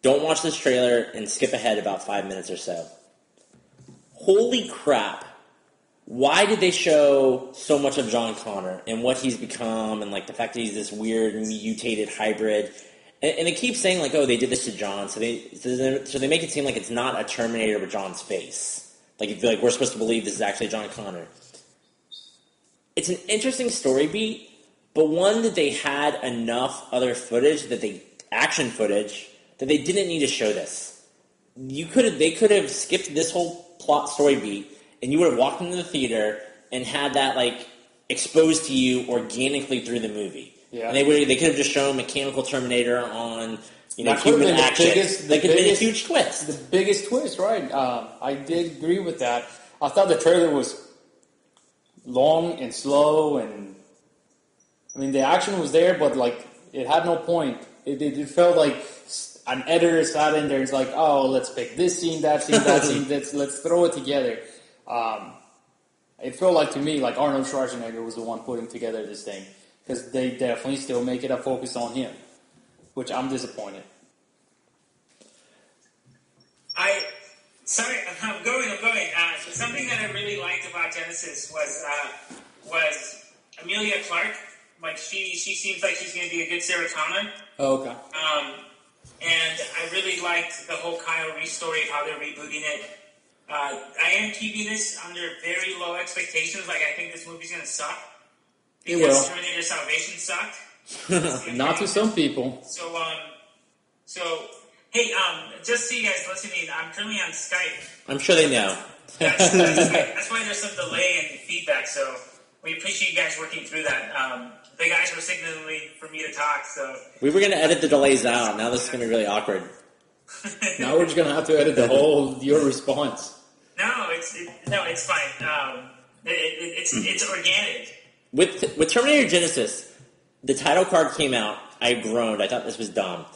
don't watch this trailer and skip ahead about 5 minutes or so. Holy crap. Why did they show so much of John Connor and what he's become and, like, the fact that he's this weird mutated hybrid? And they keep saying, like, they did this to John, so they make it seem like it's not a Terminator with John's face. Like, we're supposed to believe this is actually John Connor. It's an interesting story beat, but one that they had enough other footage, action footage, that they didn't need to show this. They could have skipped this whole plot story beat, and you would have walked into the theater and had that, like, exposed to you organically through the movie. Yeah. And they could have just shown Mechanical Terminator on, human action. That could have been a huge twist. The biggest twist, right? I did agree with that. I thought the trailer was long and slow, and I mean, the action was there, but, like, it had no point. It felt like an editor sat in there and was like, let's pick this scene, that scene, that scene, let's throw it together. It felt like, to me, like Arnold Schwarzenegger was the one putting together this thing, because they definitely still make it a focus on him, which I'm disappointed. I'm going. Something that I really liked about Genesis was Amelia Clarke. Like, she seems like she's going to be a good Sarah Connor. Oh, okay. And I really liked the whole Kyle Reese story of how they're rebooting it. I am keeping this under very low expectations. Like, I think this movie's going to suck. Because Terminator Salvation sucked. Not to some people. So, hey, just so you guys listening, I'm currently on Skype. I'm sure they know. That's why there's some delay in feedback, so we appreciate you guys working through that. The guys were signaling for me to talk, so... We were going to edit the delays out. Now this is going to be really awkward. Now we're just going to have to edit your response. No, it's fine. It's organic. With Terminator Genesis, the title card came out. I groaned. I thought this was dumb.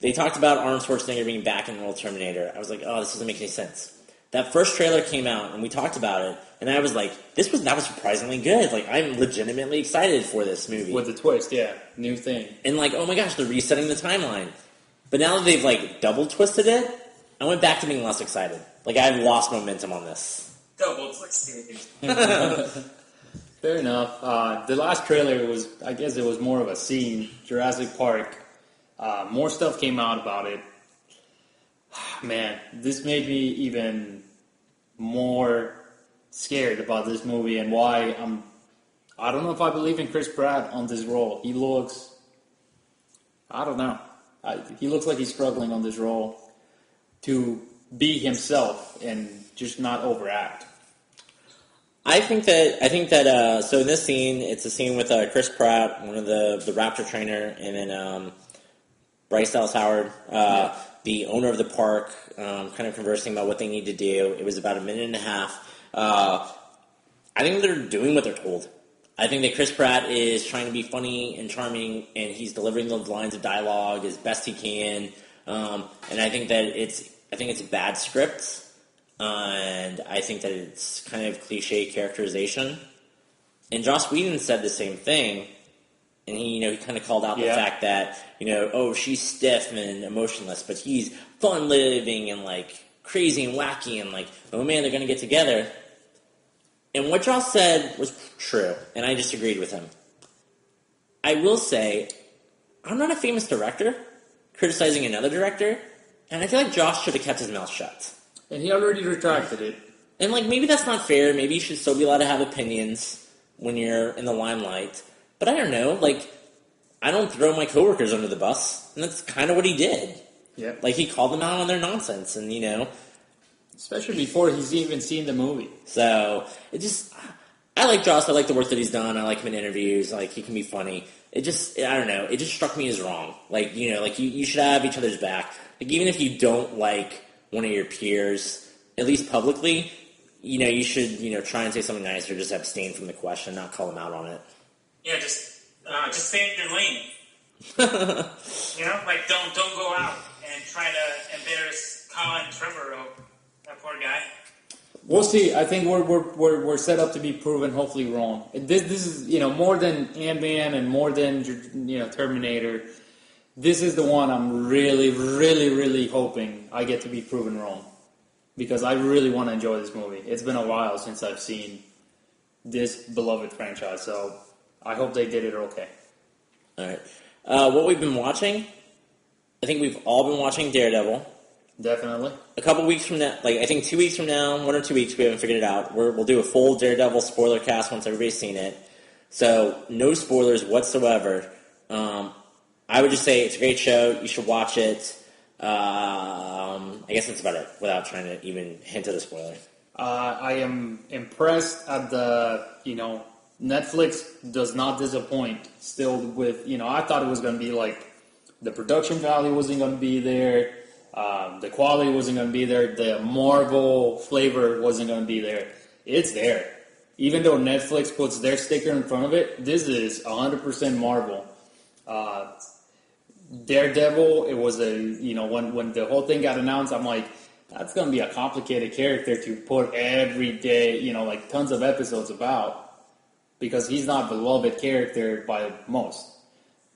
They talked about Arnold Schwarzenegger being back in the role of Terminator. I was like, oh, this doesn't make any sense. That first trailer came out, and we talked about it, and I was like, that was surprisingly good. Like, I'm legitimately excited for this movie. With the twist, yeah. New thing. And like, oh my gosh, they're resetting the timeline. But now that they've, like, double twisted it, I went back to being less excited. Like, I've lost momentum on this. Double twisted. Fair enough. The last trailer I guess it was more of a scene. Jurassic Park. More stuff came out about it. Man, this made me even more scared about this movie and why I don't know if I believe in Chris Pratt on this role. He looks, I don't know. He looks like he's struggling on this role to be himself and just not overact. I think that so in this scene, it's a scene with Chris Pratt, one of the Raptor trainer, and then Bryce Dallas Howard, the owner of the park, kind of conversing about what they need to do. It was about a minute and a half. I think they're doing what they're told. I think that Chris Pratt is trying to be funny and charming, and he's delivering those lines of dialogue as best he can. And I think that it's a bad script, and I think that it's kind of cliche characterization. And Joss Whedon said the same thing. And he kind of called out the fact that, oh, she's stiff and emotionless, but he's fun-living and, like, crazy and wacky and, like, oh, man, they're going to get together. And what Joss said was true, and I disagreed with him. I will say, I'm not a famous director criticizing another director, and I feel like Joss should have kept his mouth shut. And he already retracted it. And, like, maybe that's not fair. Maybe you should still be allowed to have opinions when you're in the limelight. But I don't know, like, I don't throw my coworkers under the bus, and that's kind of what he did. Yeah. Like, he called them out on their nonsense, and, Especially before he's even seen the movie. So, I like Joss, I like the work that he's done, I like him in interviews, like, he can be funny. I don't know, it just struck me as wrong. Like, you should have each other's back. Like, even if you don't like one of your peers, at least publicly, you should, try and say something nice or just abstain from the question, not call them out on it. Yeah, just stay in your lane. Like don't go out and try to embarrass Colin Trevorrow, that poor guy. We'll see. I think we're set up to be proven hopefully wrong. This is more than Ant-Man and more than Terminator. This is the one I'm really, really, really hoping I get to be proven wrong, because I really want to enjoy this movie. It's been a while since I've seen this beloved franchise, so I hope they did it okay. All right. What we've been watching, I think we've all been watching Daredevil. Definitely. A couple weeks from now, I think 2 weeks from now, 1 or 2 weeks, we haven't figured it out. We'll do a full Daredevil spoiler cast once everybody's seen it. So, no spoilers whatsoever. I would just say it's a great show. You should watch it. I guess that's about it, without trying to even hint at a spoiler. I am impressed at the, Netflix does not disappoint still with, I thought it was going to be like the production value wasn't going to be there, the quality wasn't going to be there, the Marvel flavor wasn't going to be there. It's there. Even though Netflix puts their sticker in front of it, this is 100% Marvel. Daredevil, it was when the whole thing got announced, I'm like, that's going to be a complicated character to put every day, like tons of episodes about. Because he's not a beloved character by most.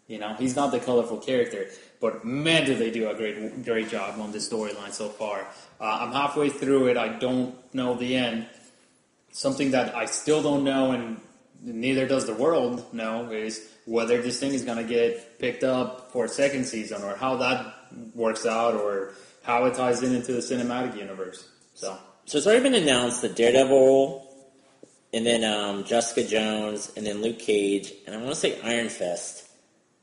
He's not the colorful character. But man, did they do a great job on this storyline so far. I'm halfway through it. I don't know the end. Something that I still don't know, and neither does the world know, is whether this thing is going to get picked up for a second season, or how that works out, or how it ties into the cinematic universe. So it's already been announced that Daredevil and then Jessica Jones, and then Luke Cage, and I want to say Iron Fist.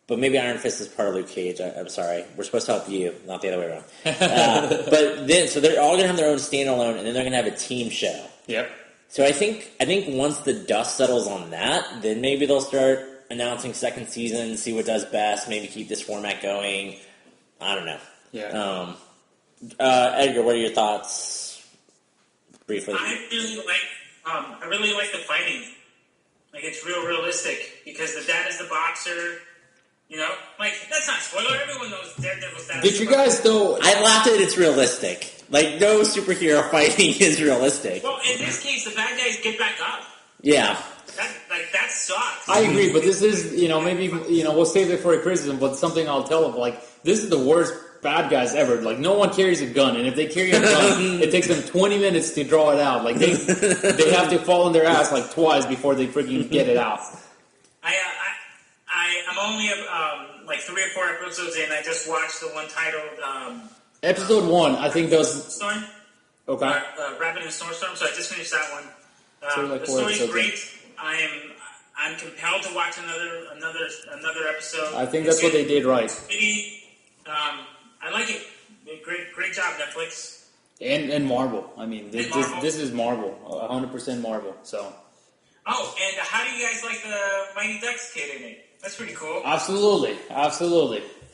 But maybe Iron Fist is part of Luke Cage. I'm sorry. We're supposed to help you, not the other way around. But then, so they're all going to have their own standalone, and then they're going to have a team show. Yep. So I think once the dust settles on that, then maybe they'll start announcing second season, see what does best, maybe keep this format going. I don't know. Yeah. Edgar, what are your thoughts? Briefly. I really like the fighting. Like, it's real realistic because the dad is the boxer. You know, like, that's not a spoiler. Everyone knows Daredevil's dad. Did you guys though? I laughed at it's realistic. Like, no superhero fighting is realistic. Well, in this case, the bad guys get back up. Yeah. That sucks. I agree, but this is, maybe, we'll save it for a criticism, but something I'll tell them, like, this is the worst bad guys ever. Like, no one carries a gun, and if they carry a gun, it takes them 20 minutes to draw it out. Like, they have to fall on their ass, like, twice before they freaking get it out. I'm only, like 3 or 4 episodes in. I just watched the one titled, Episode 1, I think those... Storm? Okay. Rabbit in a Snowstorm, so I just finished that one. So like the 4 story's episodes great. I'm compelled to watch another episode. I think that's what they did right. I like it. Great job, Netflix. And Marvel. I mean, Marvel. this is Marvel. 100% Marvel, so... Oh, and how do you guys like the Mighty Ducks kid in it? That's pretty cool. Absolutely.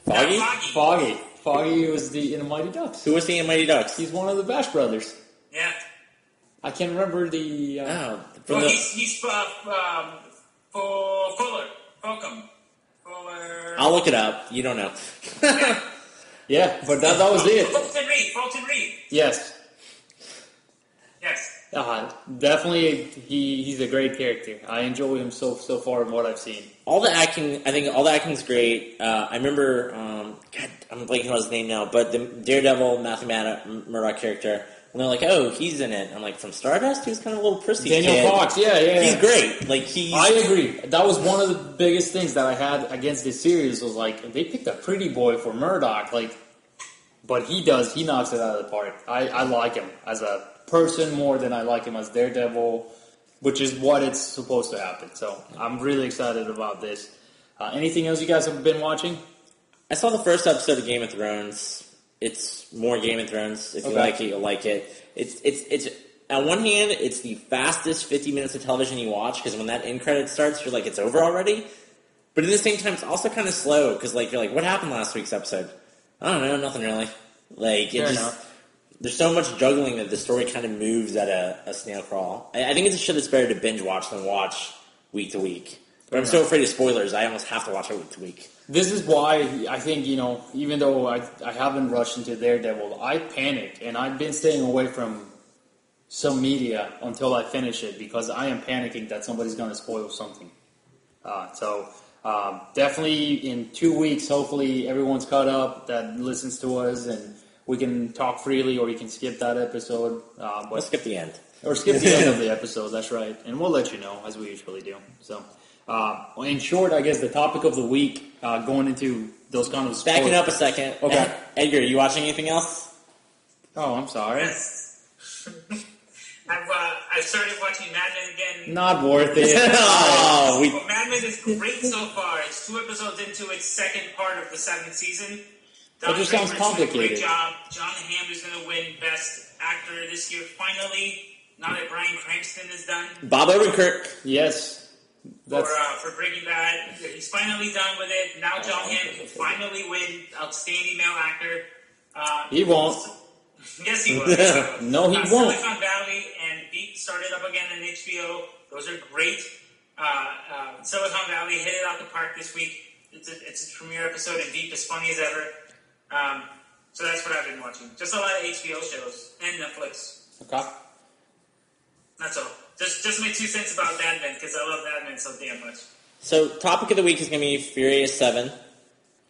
Foggy? Foggy was in the Mighty Ducks. Who was he in Mighty Ducks? He's one of the Bash brothers. Yeah. I can't remember the... he's Fulcum. I'll look it up. You don't know. Yeah, but that was it. Fulton Reed. Yes. Yes. Definitely, he's a great character. I enjoy him so far in what I've seen. All the acting, I think all the acting's great. I remember, God, I'm blanking on his name now, but the Daredevil, Matthew Murdock character, and they're like, oh, he's in it. I'm like, from Stardust? He was kind of a little prissy Daniel kid. Fox, yeah. He's great. I agree. That was one of the biggest things that I had against this series was like, they picked a pretty boy for Murdock, but he knocks it out of the park. I like him as a person more than I like him as Daredevil, which is what it's supposed to happen. So I'm really excited about this. Anything else you guys have been watching? I saw the first episode of Game of Thrones. It's more Game of Thrones. If you like it, you'll like it. It's on one hand, it's the fastest 50 minutes of television you watch because when that end credit starts, you're like, it's over already. But at the same time, it's also kind of slow because you're like, what happened last week's episode? I don't know, nothing really. Fair enough. There's so much juggling that the story kind of moves at a snail crawl. I think it's a show that's better to binge watch than watch week to week. But I'm so afraid of spoilers, I almost have to watch it week to week. This is why I think, even though I haven't rushed into Daredevil, I panic, and I've been staying away from some media until I finish it because I am panicking that somebody's going to spoil something. Definitely in 2 weeks, hopefully everyone's caught up that listens to us, and we can talk freely, or you can skip that episode. Let's skip the end. Or skip the end of the episode, that's right. And we'll let you know, as we usually do. So, in short, I guess the topic of the week, going into those kind of spoilers. Backing up a second. Okay. Edgar, are you watching anything else? Oh, I'm sorry. Yes. I've started watching Mad Men again. Not worth it. Mad Men is great so far. It's 2 episodes into its second part of the 7th season. That just sounds complicated. Great job. John Hamm is going to win Best Actor this year, finally. Now that Bryan Cranston is done. Bob Odenkirk. Yes. For Breaking Bad. He's finally done with it. Now John Hamm can finally win Outstanding Male Actor. He won't. Yes, he will. No, he won't. Silicon Valley and Veep started up again on HBO. Those are great. Silicon Valley hit it out the park this week. It's a premiere episode, and Veep is funny as ever. So that's what I've been watching. Just a lot of HBO shows and Netflix. Okay. That's all. Just my 2 cents about Mad Men because I love Mad Men so damn much. So, topic of the week is going to be Furious 7.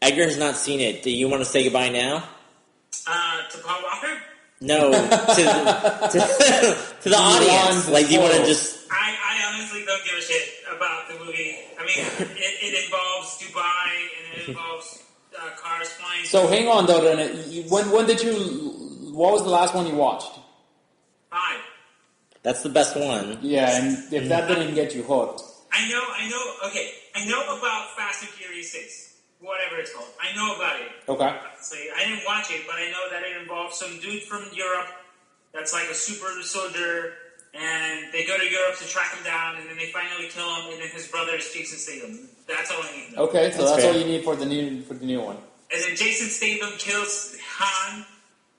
Edgar has not seen it. Do you want to say goodbye now? To Paul Walker? No, to the audience. Do you want to just... I honestly don't give a shit about the movie. I mean, it involves Dubai and it involves cars flying. So hang on, though. When did you... What was the last one you watched? 5. That's the best one. Yeah, and if that didn't get you hooked. I know about Fast and Furious 6, whatever it's called. I know about it. Okay. So I didn't watch it, but I know that it involves some dude from Europe that's like a super soldier, and they go to Europe to track him down, and then they finally kill him, and then his brother is Jason Statham. That's all I need to know. Okay, so that's fair. all you need for the new one. And then Jason Statham kills Han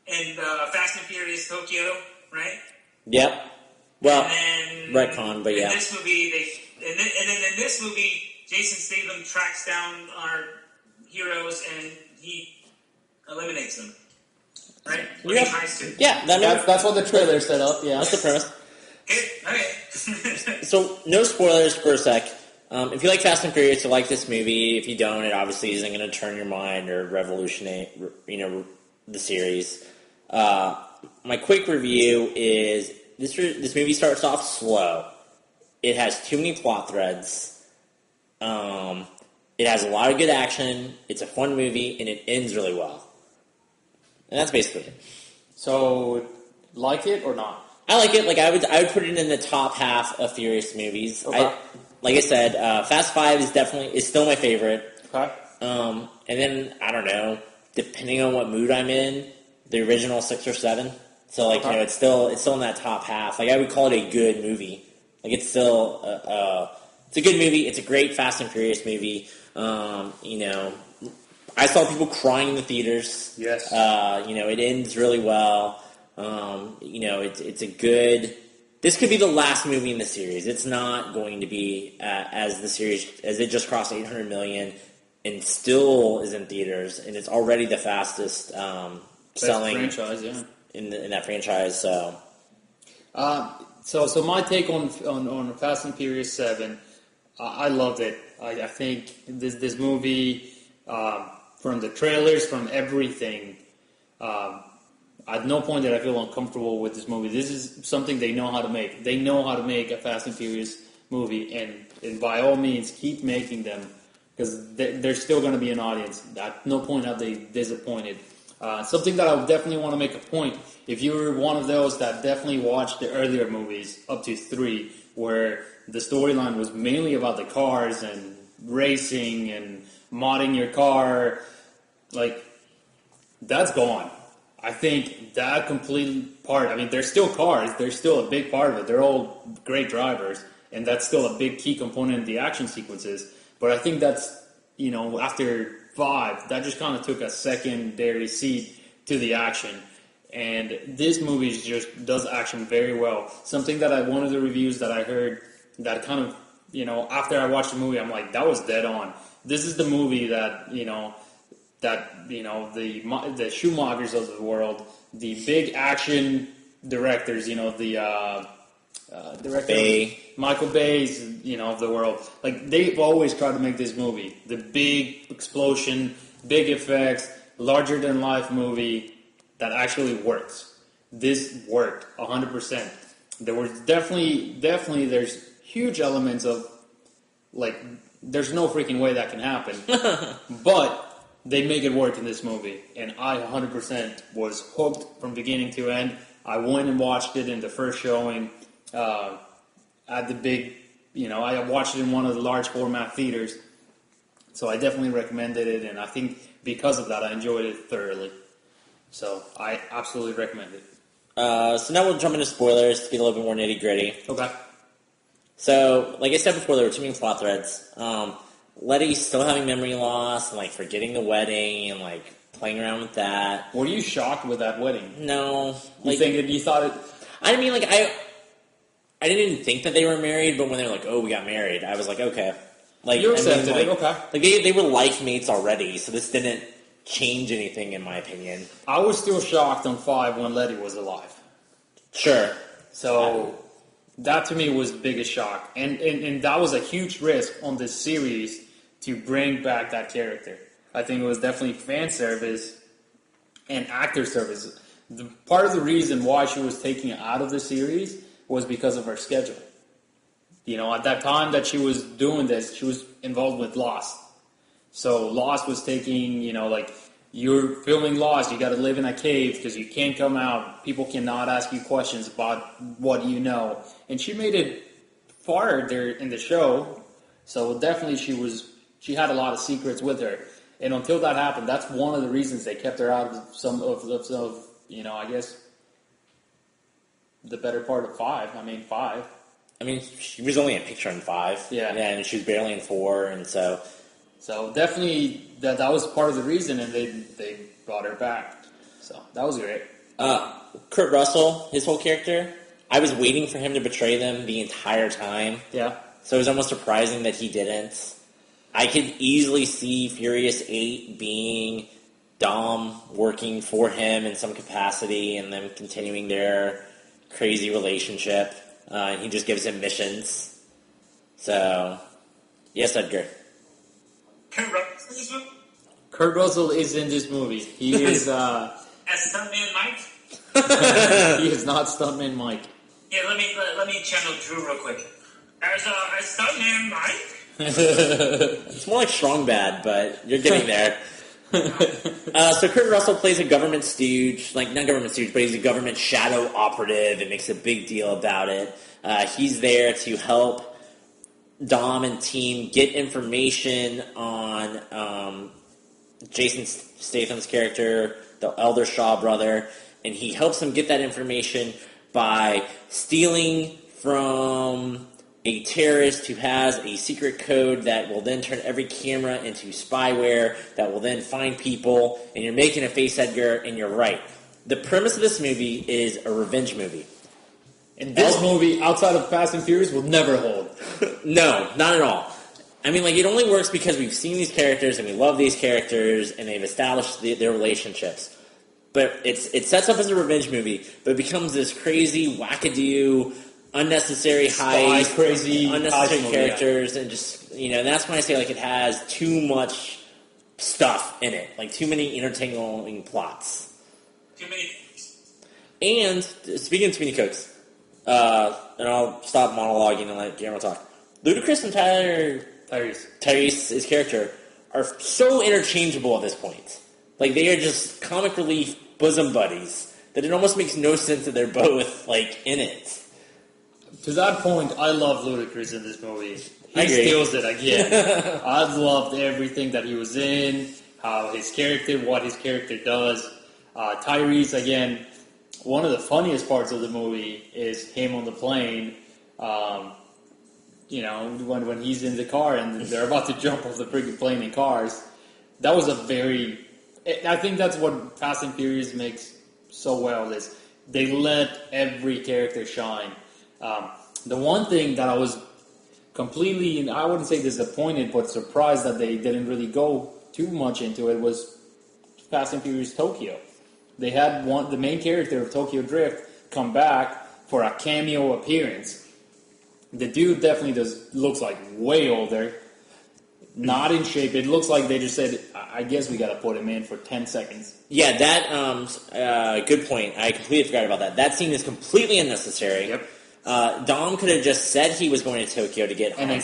in Fast and Furious Tokyo, right? Yep. Well, and then, retcon, but yeah. In this movie, and then in this movie, Jason Statham tracks down our heroes and he eliminates them, right? Or he tries to. Yeah, That's what the trailer set up. Yeah, that's the premise. Okay. So, no spoilers for a sec. If you like Fast and Furious, you like this movie. If you don't, it obviously isn't going to turn your mind or revolutionize, the series. My quick review is this movie starts off slow. It has too many plot threads. It has a lot of good action. It's a fun movie, and it ends really well. And that's basically it. So, like it or not? I like it. Like I would put it in the top half of Furious movies. Okay. Like I said, Fast 5 is still my favorite. Okay. And then I don't know, depending on what mood I'm in, the original 6 or 7. So Okay. it's still in that top half. Like I would call it a good movie. Like it's still it's a good movie. It's a great Fast and Furious movie. I saw people crying in the theaters. Yes. It ends really well. It's a good. This could be the last movie in the series. It's not going to be as it just crossed 800 million and still is in theaters, and it's already the fastest selling franchise, yeah. in that franchise. So, so my take on Fast and Furious 7, I loved it. I think this movie, from the trailers, from everything. At no point did I feel uncomfortable with this movie. This is something they know how to make. They know how to make a Fast and Furious movie, and by all means, keep making them, because there's still going to be an audience. At no point have they disappointed. Something that I definitely want to make a point, if you were one of those that definitely watched the earlier movies, up to 3, where the storyline was mainly about the cars and racing and modding your car, like, that's gone. I think that complete part, I mean, they're still cars. They're still a big part of it. They're all great drivers, and that's still a big key component in the action sequences. But I think that's, after 5, that just kind of took a secondary seat to the action. And this movie just does action very well. Something that one of the reviews that I heard that kind of, after I watched the movie, I'm like, that was dead on. This is the movie that, the Schumachers of the world, the big action directors, the director Michael Bay's, of the world, like they've always tried to make this movie, the big explosion, big effects, larger than life movie that actually works. This worked 100%. There was definitely there's huge elements of like there's no freaking way that can happen, but they make it work in this movie, and I 100% was hooked from beginning to end. I went and watched it in the first showing at the big, I watched it in one of the large format theaters, so I definitely recommended it, and I think because of that, I enjoyed it thoroughly. So I absolutely recommend it. So now we'll jump into spoilers to get a little bit more nitty gritty. Okay. So, like I said before, there were too many plot threads. Letty's still having memory loss and like forgetting the wedding and like playing around with that. Were you shocked with that wedding? No, You thought it? I mean, like I didn't even think that they were married, but when they're like, "Oh, we got married," I was like, "Okay." Like You accepted it, okay? Like they were life mates already, so this didn't change anything in my opinion. I was still shocked on 5 when Letty was alive. Sure. So that to me was the biggest shock, and that was a huge risk on this series to bring back that character. I think it was definitely fan service and actor service. Part of the reason why she was taken out of the series was because of her schedule. At that time that she was doing this, she was involved with Lost. So Lost was taking, you're feeling lost. You got to live in a cave because you can't come out. People cannot ask you questions about what you know. And she made it far there in the show. So definitely she had a lot of secrets with her. And until that happened, that's one of the reasons they kept her out of some of I guess, the better part of 5. Five. I mean, she was only in picture in 5. Yeah. And she was barely in 4, and so... So definitely that was part of the reason, and they brought her back. So that was great. Kurt Russell, his whole character, I was waiting for him to betray them the entire time. Yeah. So it was almost surprising that he didn't. I could easily see Furious 8 being Dom working for him in some capacity and them continuing their crazy relationship. And he just gives him missions. So, yes, Edgar. Kurt Russell is in this movie? Kurt Russell is in this movie. He is... As Stuntman Mike? He is not Stuntman Mike. Yeah, let me channel Drew real quick. As Stuntman Mike? It's more like Strong Bad, but you're getting there. So Kurt Russell plays a government stooge, like not government stooge, but he's a government shadow operative and makes a big deal about it. He's there to help Dom and team get information on Jason Statham's character, the Elder Shaw brother, and he helps them get that information by stealing from a terrorist who has a secret code that will then turn every camera into spyware that will then find people, and you're making a face, Edgar, and you're right. The premise of this movie is a revenge movie. And this movie, outside of Fast and Furious, will never hold. No, not at all. I mean, like, it only works because we've seen these characters, and we love these characters, and they've established their relationships. But it sets up as a revenge movie, but it becomes this crazy, wackadoo, unnecessary heist, crazy unnecessary heist characters, and just, and that's when I say, like, it has too much stuff in it. Like, too many intertangling plots. Too many. And, speaking of too many cooks, and I'll stop monologuing and let Guillermo talk. Ludacris and Tyrese, his character, are so interchangeable at this point. Like, they are just comic relief bosom buddies that it almost makes no sense that they're both, like, in it. To that point, I love Ludacris in this movie. I He agree. steals it again. I loved everything that he was in, how his character, what his character does. Tyrese, again, one of the funniest parts of the movie is him on the plane. When he's in the car and they're about to jump off the freaking plane in cars. That was I think that's what Fast and Furious makes so well is they let every character shine. The one thing that I was completely, I wouldn't say disappointed, but surprised that they didn't really go too much into it was Fast and Furious Tokyo. They had the main character of Tokyo Drift come back for a cameo appearance. The dude definitely looks like way older, not in shape. It looks like they just said, I guess we got to put him in for 10 seconds. Yeah, that, good point. I completely forgot about that. That scene is completely unnecessary. Yep. Dom could have just said he was going to Tokyo to get And then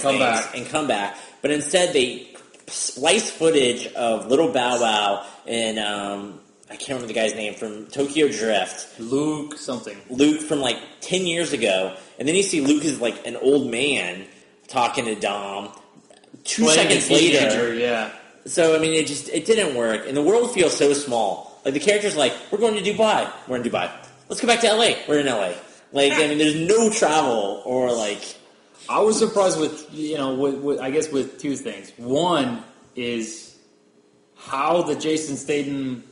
come back. But instead they spliced footage of Little Bow Wow and, I can't remember the guy's name, from Tokyo Drift. Luke something. Luke from like 10 years ago. And then you see Luke is like an old man talking to Dom 2 seconds later. Yeah. So, I mean, it didn't work. And the world feels so small. Like, the character's like, we're going to Dubai. We're in Dubai. Let's go back to LA. We're in LA. Like, I mean, there's no travel or, like... I was surprised with with two things. One is how the Jason Statham,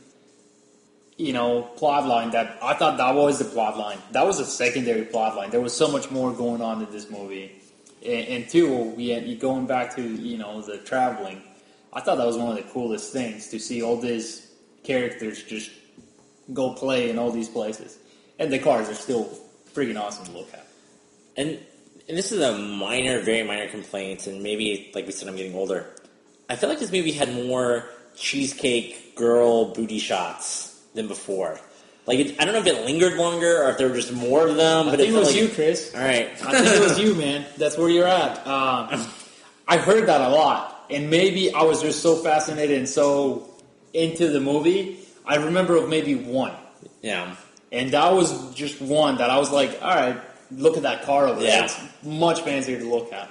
plot line that I thought that was the plot line. That was a secondary plot line. There was so much more going on in this movie. And two, going back to, the traveling. I thought that was one of the coolest things to see all these characters just go play in all these places. And the cars are still freaking awesome to look at. And this is a very minor complaint, and maybe, like we said, I'm getting older. I feel like this movie had more cheesecake girl booty shots than before. Like, I don't know if it lingered longer or if there were just more of them. But I think it was you, Chris. All right. I think it was you, man. That's where you're at. I heard that a lot. And maybe I was just so fascinated and so into the movie, I remember of maybe one. Yeah. And that was just one that I was like, all right, look at that car over there. Yeah. It's much fancier to look at.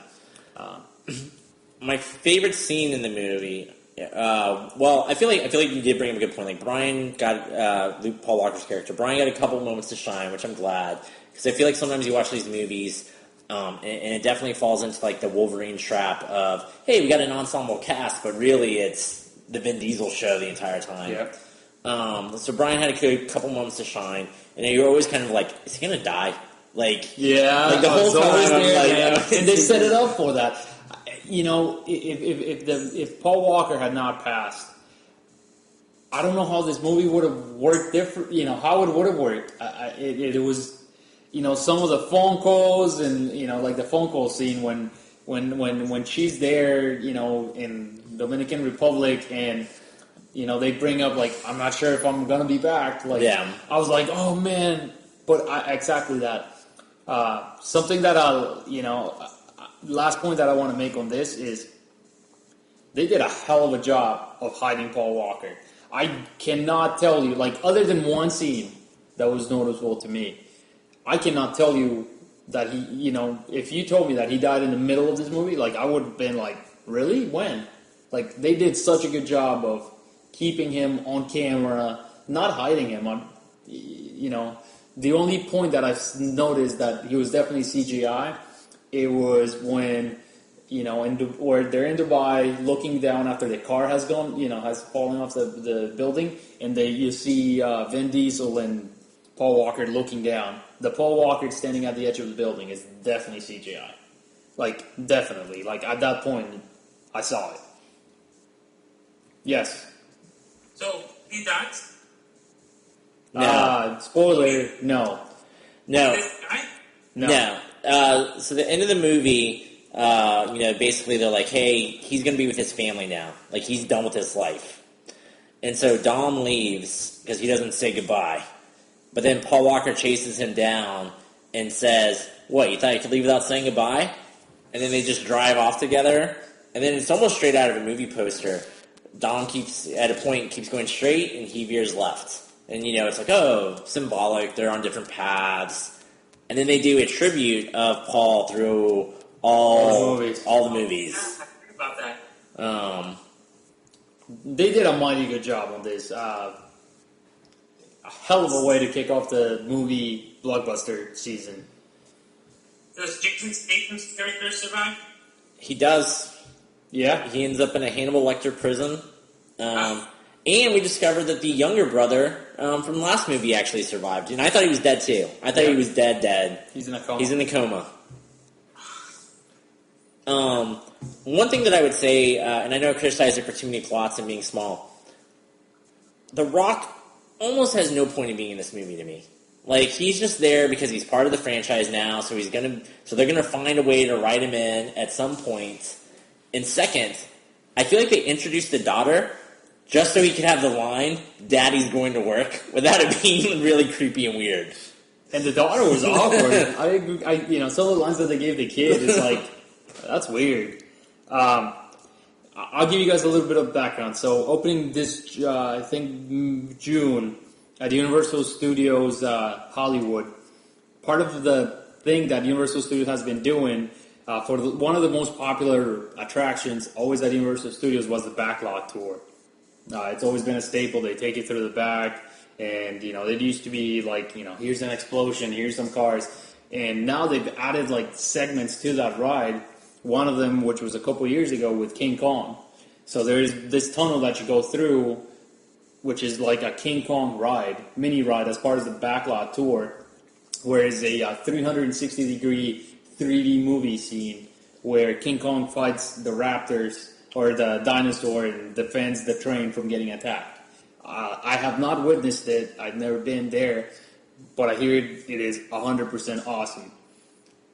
My favorite scene in the movie. Well, I feel like you did bring up a good point. Like Brian got Paul Walker's character. Brian got a couple moments to shine, which I'm glad, because I feel like sometimes you watch these movies, and it definitely falls into like the Wolverine trap of, hey, we got an ensemble cast, but really it's the Vin Diesel show the entire time. Yeah. So Brian had a couple moments to shine, and you're always kind of like, is he gonna die? Like, yeah, like the whole time, always I'm there, like, and they set it up for that. You know, if Paul Walker had not passed, I don't know how this movie would have worked different. You know, how it would have worked. It was, you know, some of the phone calls and, you know, like the phone call scene when she's there, you know, in Dominican Republic, and you know they bring up like, I'm not sure if I'm gonna be back. Like, yeah. I was like, oh man, but exactly that. Something that last point that I want to make on this is they did a hell of a job of hiding Paul Walker. I cannot tell you, like, other than one scene that was noticeable to me, I cannot tell you that he, you know, if you told me that he died in the middle of this movie, like, I would have been like, really? When? Like, they did such a good job of keeping him on camera, not hiding him. You know, the only point that I've noticed that he was definitely CGI, it was when, you know, where they're in Dubai looking down after the car has gone, you know, has fallen off the building, and you see Vin Diesel and Paul Walker looking down. The Paul Walker standing at the edge of the building is definitely CGI. Like, definitely. Like, at that point, I saw it. Yes. So, he died? No. Spoiler, no. No. This guy? No. So the end of the movie, you know, basically they're like, hey, he's going to be with his family now. Like, he's done with his life. And so Dom leaves because he doesn't say goodbye. But then Paul Walker chases him down and says, what, you thought you could leave without saying goodbye? And then they just drive off together. And then it's almost straight out of a movie poster. Dom at a point, keeps going straight, and he veers left. And, you know, it's like, oh, symbolic, they're on different paths. And then they do a tribute of Paul through all the movies. Yeah, I heard about that. They did a mighty good job on this. A hell of a way to kick off the movie blockbuster season. Does Jason Statham's character survive? He does. Yeah. He ends up in a Hannibal Lecter prison. And we discovered that the younger brother from the last movie actually survived. And I thought he was dead too. I thought he was dead. He's in a coma. He's in a coma. One thing that I would say, and I know I criticized it for too many plots and being small, The Rock almost has no point in being in this movie to me. Like, he's just there because he's part of the franchise now, so they're gonna find a way to write him in at some point. And second, I feel like they introduced the daughter just so he could have the line, Daddy's going to work, without it being really creepy and weird. And the daughter was awkward. I you know, some of the lines that they gave the kid is like, that's weird. I'll give you guys a little bit of background. So, opening this, I think, June at Universal Studios Hollywood, part of the thing that Universal Studios has been doing for one of the most popular attractions always at Universal Studios was the backlot tour. It's always been a staple. They take you through the back, and you know it used to be like, you know, here's an explosion, here's some cars, and now they've added like segments to that ride. One of them, which was a couple years ago with King Kong. So there's this tunnel that you go through, which is like a King Kong ride, mini ride as part of the backlot tour, where it's a 360-degree 3D movie scene where King Kong fights the raptors or the dinosaur and defends the train from getting attacked. I have not witnessed it. I've never been there, but I hear it is 100% awesome.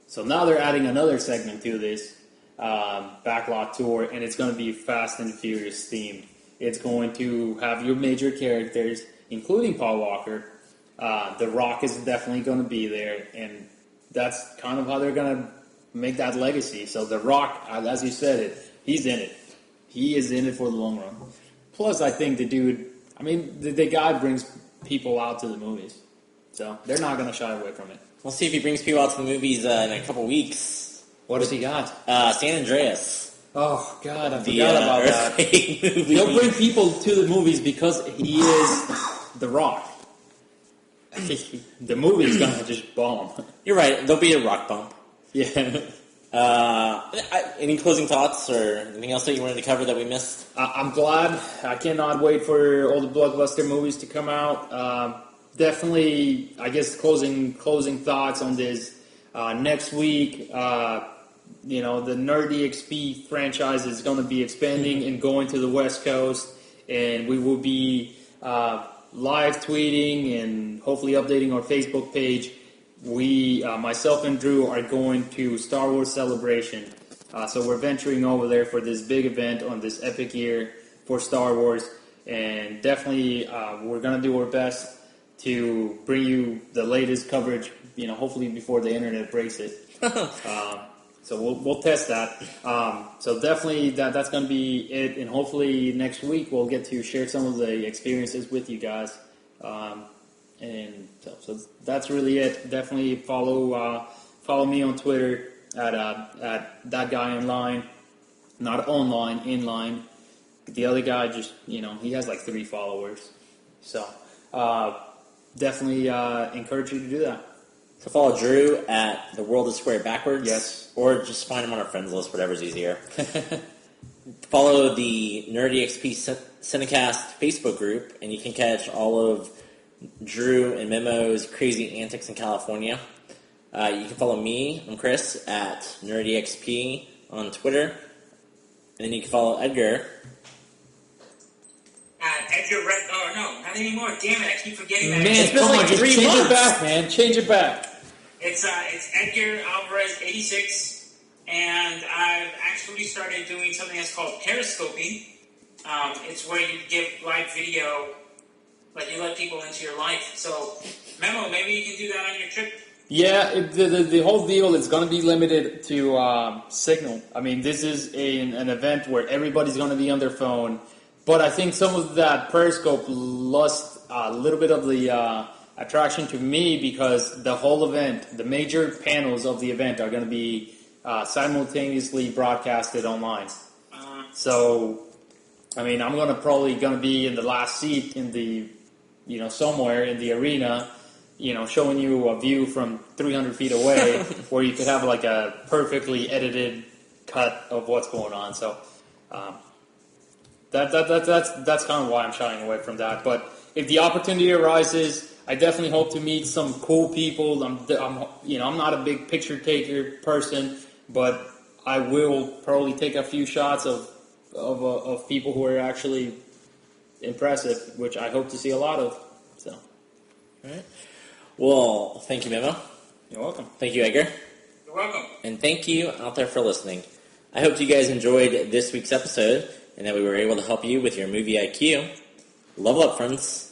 So now they're adding another segment to this backlot tour, and it's going to be Fast and Furious themed. It's going to have your major characters, including Paul Walker. The Rock is definitely going to be there, and that's kind of how they're going to make that legacy. So The Rock, as you said it, he's in it. He is in it for the long run. Plus, I think the dude, I mean, the guy brings people out to the movies. So they're not going to shy away from it. We'll see if he brings people out to the movies in a couple weeks. What does he got? San Andreas. Oh, God, I forgot about that. Movie. He'll bring people to the movies because he is The Rock. The movie is going to just bomb. You're right. There'll be a rock bump. Yeah. Any closing thoughts or anything else that you wanted to cover that we missed? I'm glad. I cannot wait for all the blockbuster movies to come out. Definitely, I guess, closing thoughts on this. Next week, the Nerdy XP franchise is going to be expanding and going to the West Coast, and we will be live tweeting and hopefully updating our Facebook page. We, myself and Drew, are going to Star Wars Celebration. So we're venturing over there for this big event on this epic year for Star Wars, and definitely we're going to do our best to bring you the latest coverage, hopefully before the internet breaks it. So we'll test that. So definitely that's going to be it, and hopefully next week we'll get to share some of the experiences with you guys. And so that's really it. Definitely follow me on Twitter at that guy online, not online, inline. The other guy just he has like 3 followers. So definitely encourage you to do that. So follow Drew at The World is Square Backwards. Yes. Or just find him on our friends list, whatever's easier. Follow the Nerdy XP Cinecast Facebook group, and you can catch all of Drew and Memo's crazy antics in California. You can follow me, I'm Chris, at NerdyXP on Twitter. And then you can follow Edgar. Edgar Red. Oh, no, not anymore. Damn it, I keep forgetting that. Man, It's been come like on, just 3 change months. it back, man. Change it back. It's Edgar Alvarez 86, and I've actually started doing something that's called periscoping. It's where you give live video, like you let people into your life. So, Memo, maybe you can do that on your trip. Yeah, the whole deal is going to be limited to Signal. I mean, this is an event where everybody's going to be on their phone. But I think some of that Periscope lost a little bit of the attraction to me because the whole event, the major panels of the event are going to be simultaneously broadcasted online. So, I mean, I'm probably going to be in the last seat in the, somewhere in the arena, showing you a view from 300 feet away where you could have like a perfectly edited cut of what's going on. So, that's kind of why I'm shying away from that. But if the opportunity arises, I definitely hope to meet some cool people. I'm not a big picture taker person, but I will probably take a few shots of people who are actually impressive, which I hope to see a lot of. So, All right. Well, thank you, Memo. you're welcome. Thank you, Edgar. You're welcome. And thank you out there for listening. I hope you guys enjoyed this week's episode and that we were able to help you with your movie IQ. Level up, friends.